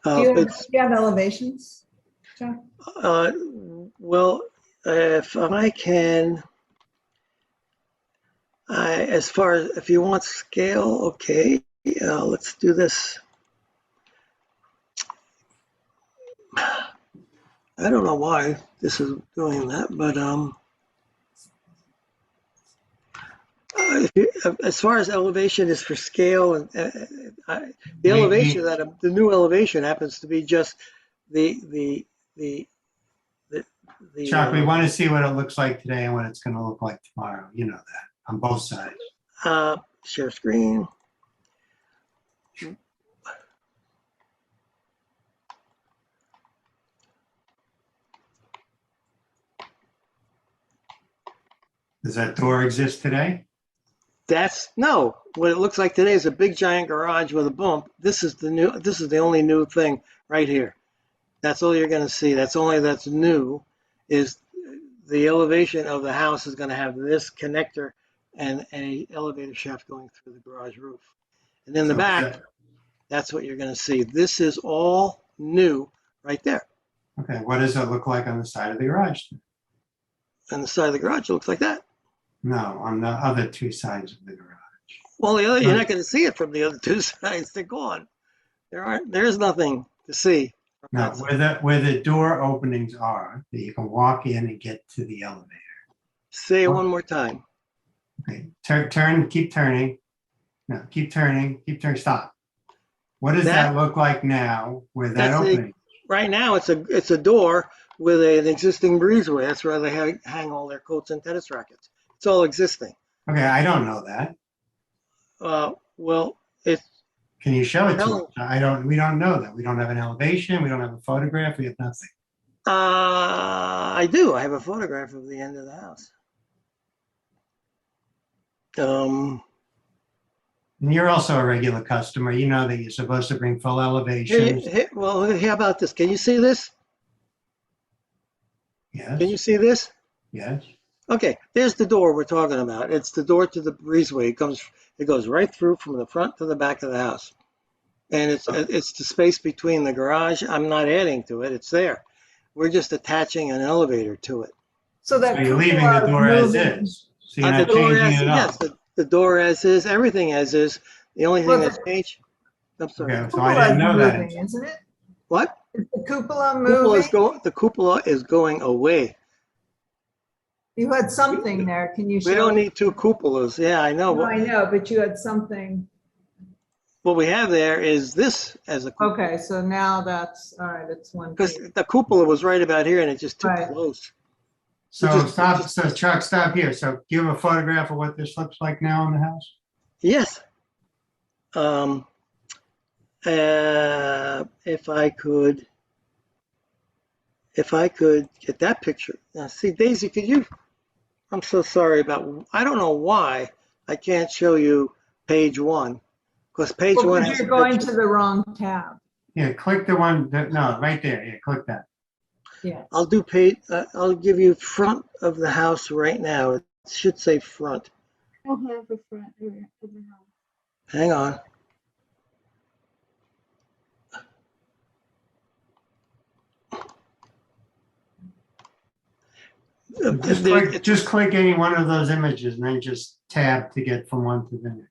Do you have elevations, John? Well, if I can, as far as if you want scale, okay, let's do this. I don't know why this is doing that, but as far as elevation is for scale, and the elevation the new elevation happens to be just the Chuck, we want to see what it looks like today and what it's going to look like tomorrow. You know that on both sides. Share screen. Does that door exist today? No, what it looks like today is a big giant garage with a bump. This is the only new thing right here. That's all you're going to see. That's new is the elevation of the house is going to have this connector and a elevator shaft going through the garage roof. And in the back, that's what you're going to see. This is all new right there. Okay, what does it look like on the side of the garage? On the side of the garage, it looks like that. No, on the other two sides of the garage. Well, you're not going to see it from the other two sides. They're gone. There's nothing to see. No, where the door openings are, that you can walk in and get to the elevator. Say it one more time. Okay, turn, keep turning. No, keep turning, stop. What does that look like now with that opening? Right now, it's a door with an existing breezeway. That's where they hang all their coats and tennis rackets. It's all existing. Okay, I don't know that. Well, it's. Can you show it to us? We don't know that. We don't have an elevation. We don't have a photograph. We have nothing. I do. I have a photograph of the end of the house. And you're also a regular customer. You know that you're supposed to bring full elevations. Well, how about this? Can you see this? Yes. Can you see this? Yes. Okay, there's the door we're talking about. It's the door to the breezeway. It goes right through from the front to the back of the house. And it's the space between the garage. I'm not adding to it. It's there. We're just attaching an elevator to it. So you're leaving the door as is. So you're not changing it up. Yes, the door as is, everything as is. The only thing that's changed. I'm sorry. Okay, so I didn't know that. Isn't it? What? Is the cupola moving? The cupola is going away. You had something there. Can you show? We don't need two cupolas. Yeah, I know. No, I know, but you had something. What we have there is this as a cupola. Okay, so now that's all right. It's one. Because the cupola was right about here and it's just too close. So Chuck, stop here. So give a photograph of what this looks like now in the house? Yes. If I could get that picture. Now, see, Daisy, I'm so sorry I don't know why I can't show you page one. Because page one has you're going to the wrong tab. Yeah, click the one, right there. Yeah, click that. Yeah. I'll give you front of the house right now. It should say front. I don't have the front of the house. Hang on. Just click any one of those images and then just tab to get from one to the next.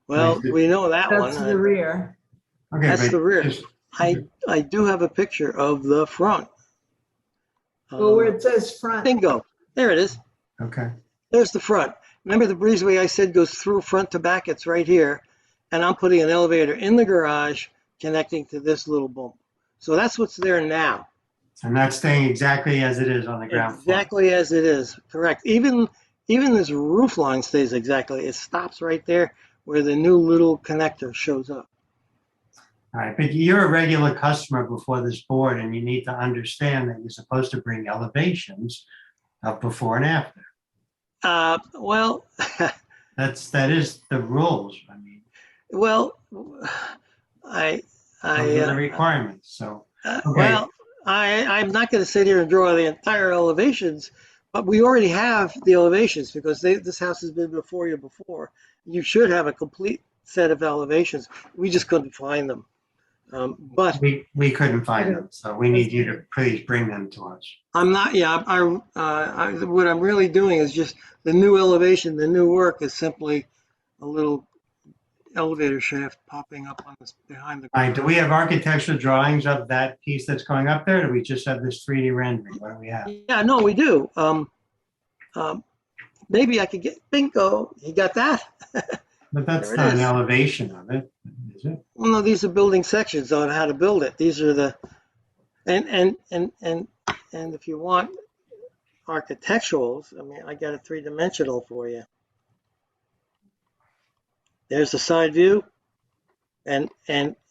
Well, we know that one. That's the rear. Okay, that's the rear. I do have a picture of the front. Well, where it says front. Bingo. There it is. Okay. There's the front. Remember the breezeway I said goes through front to back? It's right here. And I'm putting an elevator in the garage connecting to this little bump. So that's what's there now. And that's staying exactly as it is on the ground floor. Exactly as it is. Correct. Even this roof line stays exactly. It stops right there where the new little connector shows up. All right, but you're a regular customer before this board, and you need to understand that you're supposed to bring elevations of before and after. Well, that is the rules. I mean, well, those are the requirements. So, okay. Well, I'm not going to sit here and draw the entire elevations, but we already have the elevations because this house has been before you before. You should have a complete set of elevations. We just couldn't find them. But we couldn't find them, so we need you to please bring them to us. I'm not. Yeah, what I'm really doing is just the new elevation. The new work is simply a little elevator shaft popping up on this behind the. All right. Do we have architectural drawings of that piece that's going up there? Or do we just have this 3D rendering? What do we have? Yeah, no, we do. Maybe I could get bingo. You got that? But that's not an elevation of it, is it? Well, no, these are building sections on how to build it. These are the, and if you want architecturals, I mean, I got a 3-dimensional for you. There's the side view, and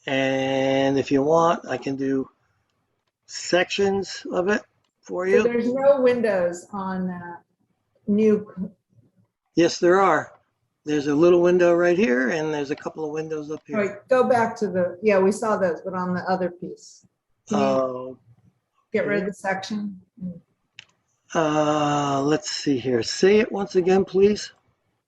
if you want, I can do sections of it for you. So there's no windows on that new Yes, there are. There's a little window right here and there's a couple of windows up All here. right, go back to the, yeah, we saw those, but on the other piece. Can you get rid of the section? Let's see here. Say it once again, please.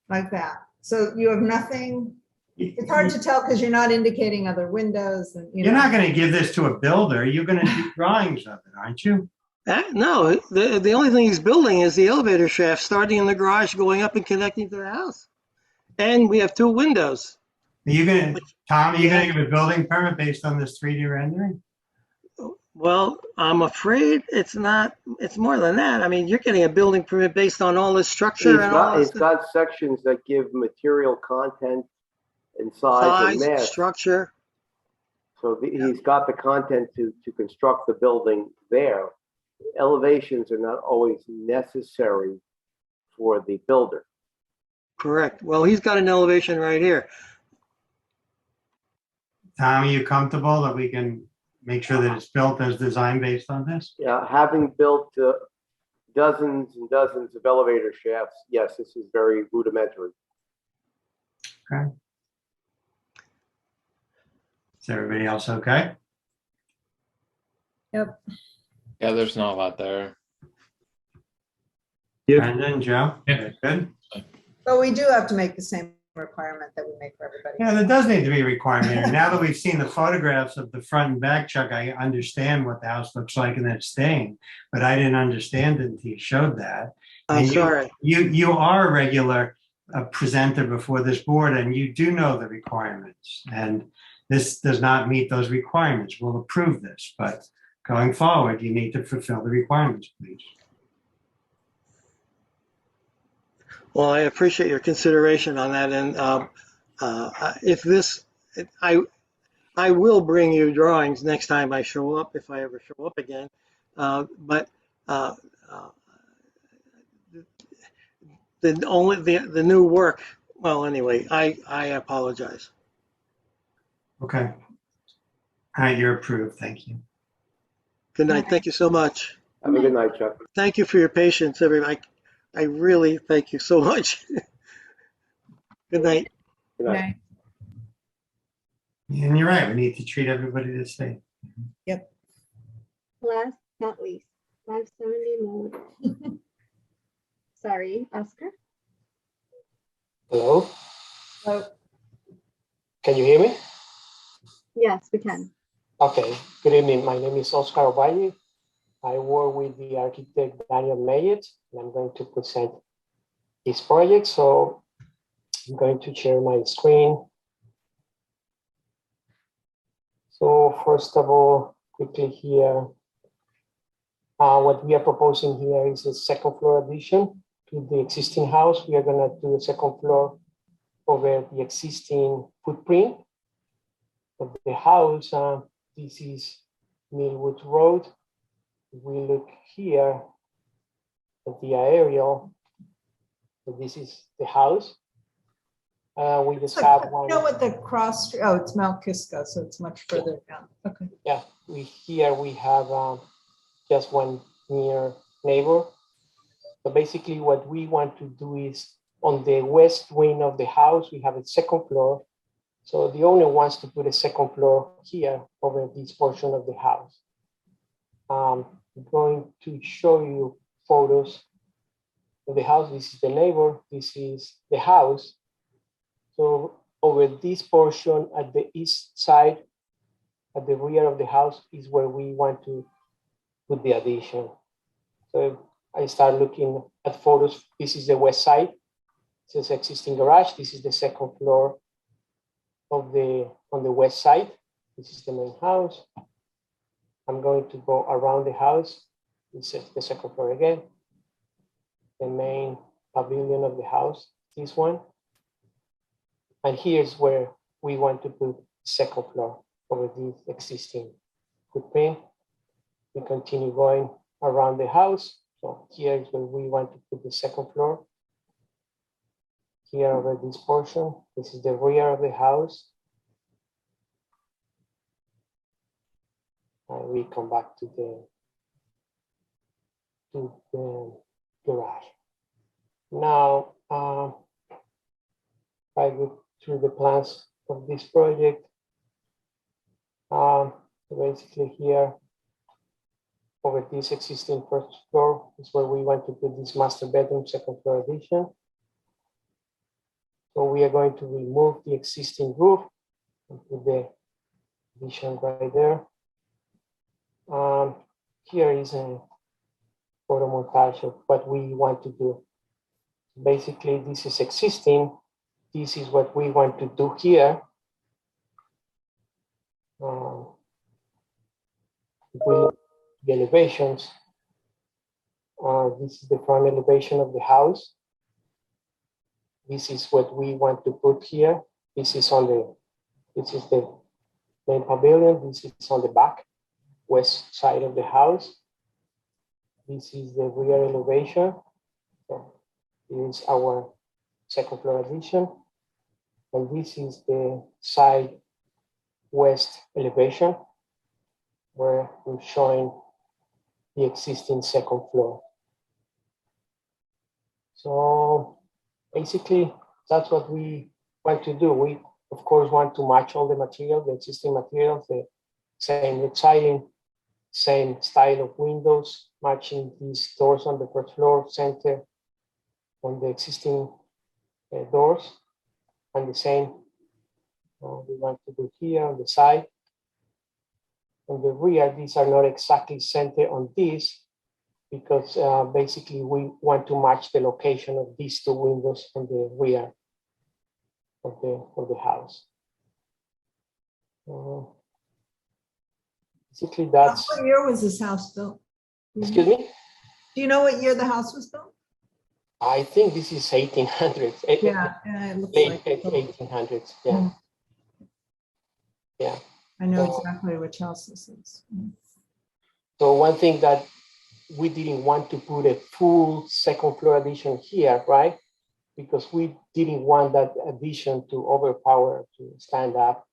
Like that. So you have nothing, it's hard to tell because you're not indicating other windows and, You're not going to give this to a builder. You're going to do drawings of it, aren't you? No, the only thing he's building is the elevator shaft starting in the garage, going up and connecting to the house. And we have two windows. Tom, are you going to give a building permit based on this 3D rendering? Well, I'm afraid it's not, it's more than that. I mean, you're getting a building permit based on all this structure and all this It's got sections that give material content and size and mass. structure. So he's got the content to construct the building there. Elevations are not always necessary for the builder. Correct. Well, he's got an elevation right here. Tom, are you comfortable that we can make sure that it's built as designed based on this? Yeah, having built dozens and dozens of elevator shafts, yes, this is very rudimentary. Okay. Is everybody else okay? Yep. Yeah, there's not a lot there. Brendan, Joe? Yeah. Good. But we do have to make the same requirement that we make for everybody. Yeah, there does need to be a requirement here. Now that we've seen the photographs of the front and back, Chuck, I understand what the house looks like and it's staying, but I didn't understand it until you showed that. I'm sorry. You are a regular presenter before this board and you do know the requirements. And this does not meet those requirements. We'll approve this, but going forward, you need to fulfill the requirements, please. Well, I appreciate your consideration on that. And if this, I will bring you drawings next time I show up, if I ever show up again. But the new work. Well, anyway, I apologize. Okay. All right, you're approved. Thank you. Good night. Thank you so much. Have a good night, Chuck. Thank you for your patience, everybody. I really thank you so much. Good night. Good night. And you're right. We need to treat everybody the same. Yep. Last not least, 570 Mulligan. Sorry, Oscar. Hello, So can you hear me? Yes, we can. Okay, good evening. My name is Oscar Ovalle. I work with the architect Daniel Mayet, and I'm going to present his project. So I'm going to share my screen. So first of all, quickly here, what we are proposing here is a second floor addition to the existing house. We are going to do a second floor over the existing footprint of the house. This is Edgewood Road. We look here at the aerial. So this is the house. We just have one. You know what the cross street? Oh, it's Mount Kisco, so it's much further down. Okay. Yeah, we have just one near neighbor. So basically, what we want to do is on the west wing of the house, we have a second floor. So the owner wants to put a second floor here over this portion of the house. I'm going to show you photos of the house. This is the neighbor. This is the house. So over this portion at the east side, at the rear of the house, is where we want to put the addition. So I start looking at photos. This is the west side. This is existing garage. This is the second floor on the west side. This is the main house. I'm going to go around the house. This is the second floor again. The main pavilion of the house, this one. And here's where we want to put the second floor over this existing footprint. We continue going around the house. So here is where we want to put the second floor. Here over this portion, this is the rear of the house. And we come back to the garage. Now, I go through the plans of this project. So basically here, over this existing first floor is where we want to put this master bedroom, second floor addition. So we are going to remove the existing roof and put the addition right there. Here is a photo montage of what we want to do. Basically, this is existing. This is what we want to do here. If we look at the elevations, this is the front elevation of the house. This is what we want to put here. This is the main pavilion. This is on the back, west side of the house. This is the rear elevation. So this is our second floor addition. And this is the side west elevation where we're showing the existing second floor. So basically, that's what we want to do. We, of course, want to match all the material, the existing materials, the same siding, same style of windows, matching these doors on the first floor, center on the existing doors, and the same we want to do here on the side. On the rear, these are not exactly centered on this because basically we want to match the location of these two windows on the rear of the house. Basically, that's. What year was this house built? Excuse me? Do you know what year the house was built? I think this is 1800s. Yeah, it looks late like 1800s. Yeah. Mm. Yeah. I know exactly which house this is. So one thing that we didn't want to put a full second floor addition here, right? Because we didn't want that addition to overpower, to stand up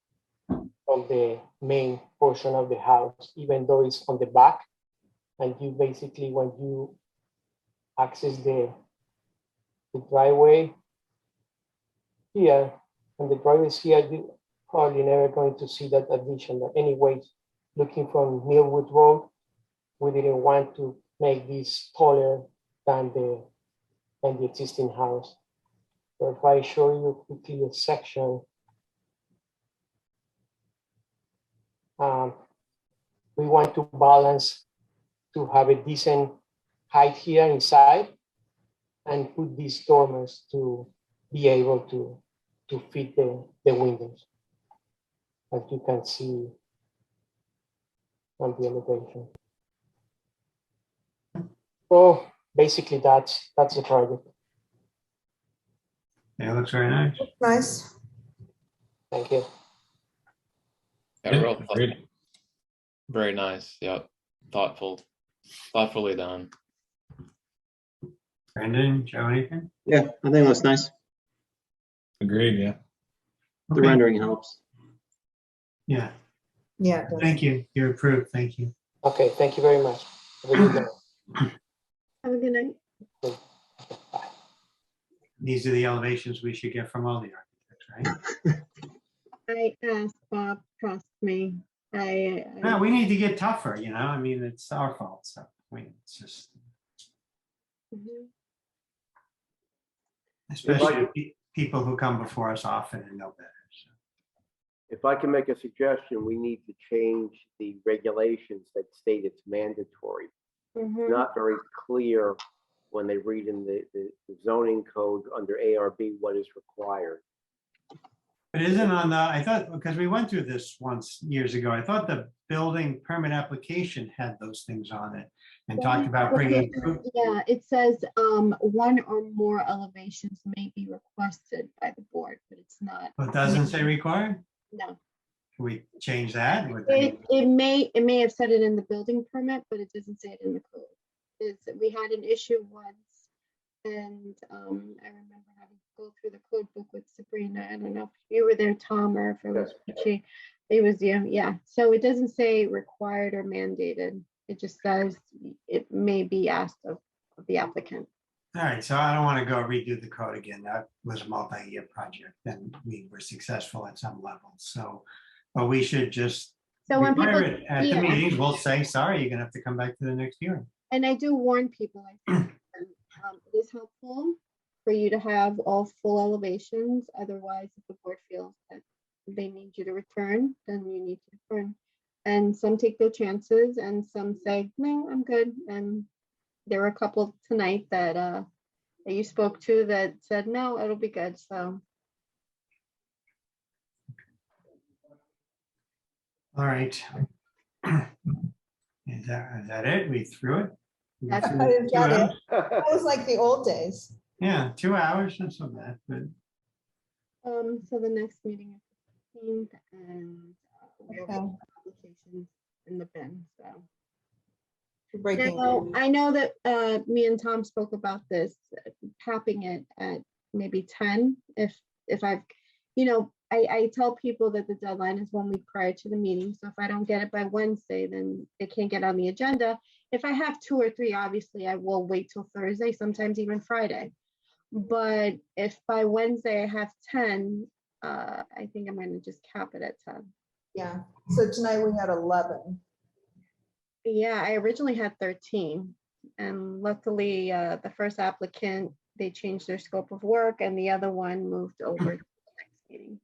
from the main portion of the house, even though it's on the back. And you basically, when you access the driveway here, and the driveway is here, you probably never going to see that addition. But anyways, looking from Millwood Road, we didn't want to make this taller than the existing house. So if I show you quickly a section, we want to balance to have a decent height here inside and put these dormers to be able to fit the windows, as you can see on the elevation. So basically that's the project. Yeah, it looks very nice. Nice. Thank you. Yeah, very nice. Yep. Thoughtfully done. Brandon, Joe, anything? Yeah, I think it looks nice. Agreed, yeah. The Okay. rendering helps. Yeah, Yeah. thank you. You're approved. Thank you. Okay, thank you very much. Have a good night. Have a good night. These are the elevations we should get from all the architects, right? I asked Bob, trust me. No, we need to get tougher, you know, I mean, it's our fault, so it's just, Mhm. especially people who come before us often and know better. If I can make a suggestion, we need to change the regulations that state it's mandatory. Mhm. Not very clear when they read in the zoning code under ARB what is required. But isn't on the, I thought, because we went through this once years ago, I thought the building permit application had those things on it and talked about bringing. Yeah, it says one or more elevations may be requested by the board, but it's not. But doesn't say required? No. Can we change that? It may have said it in the building permit, but it doesn't say it in the code. We had an issue once, and I remember having to go through the code book with Sabrina. I don't know if you were there, Tom, or if it was Richie. It was yeah. So it doesn't say required or mandated. It just says it may be asked of the applicant. All right, so I don't want to go redo the code again. That was a multi-year project and we were successful at some level. So, but we should just So when require people, it at the yeah, meetings. We'll say, sorry, you're gonna have to come back to the next hearing. and I do warn people, I think, it is helpful for you to have all full elevations. Otherwise, if the board feels that they need you to return, then you need to return. And some take their chances and some say, no, I'm good. And there were a couple tonight that that you spoke to that said, no, it'll be good. So All right. Is that it? We threw it? We That's threugh I it? didn't 2 get it. hours? That was like the old days. Yeah, 2 hours, not so bad, but so the next meeting is 15th and we'll get Okay. applications in the bin. So Breaking. now, I know that me and Tom spoke about this, capping it at maybe 10. If I've, I tell people that the deadline is 1 week prior to the meeting. So if I don't get it by Wednesday, then it can't get on the agenda. If I have 2 or 3, obviously I will wait till Thursday, sometimes even Friday. But if by Wednesday I have 10, I think I'm going to just cap it at 10. Yeah, so tonight we had 11. Yeah, I originally had 13. And luckily, the first applicant, they changed their scope of work and the other one moved over to the next meeting.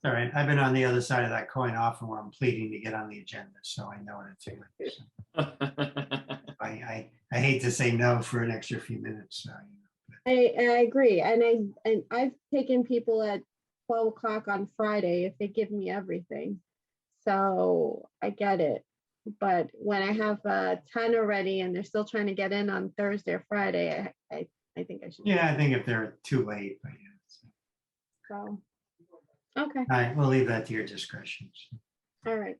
all right. I've been on the other side of that coin often where I'm pleading to get on the agenda, so I know what it's like. So I hate to say no for an extra few minutes. So, I agree. And I've taken people at 12 o'clock on Friday if they give me everything. So I get it. But when I have 10 already and they're still trying to get in on Thursday or Friday, I think I should. yeah, I think if they're too late, but yeah. So, okay. All right, we'll leave that to your discretion. All right.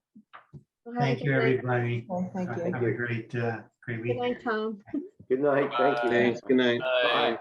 Well, have a Thank good you, night. everybody. Well, thank you. Have a great Good week. night, Tom. Good night, thank you. Thanks, good night. Bye.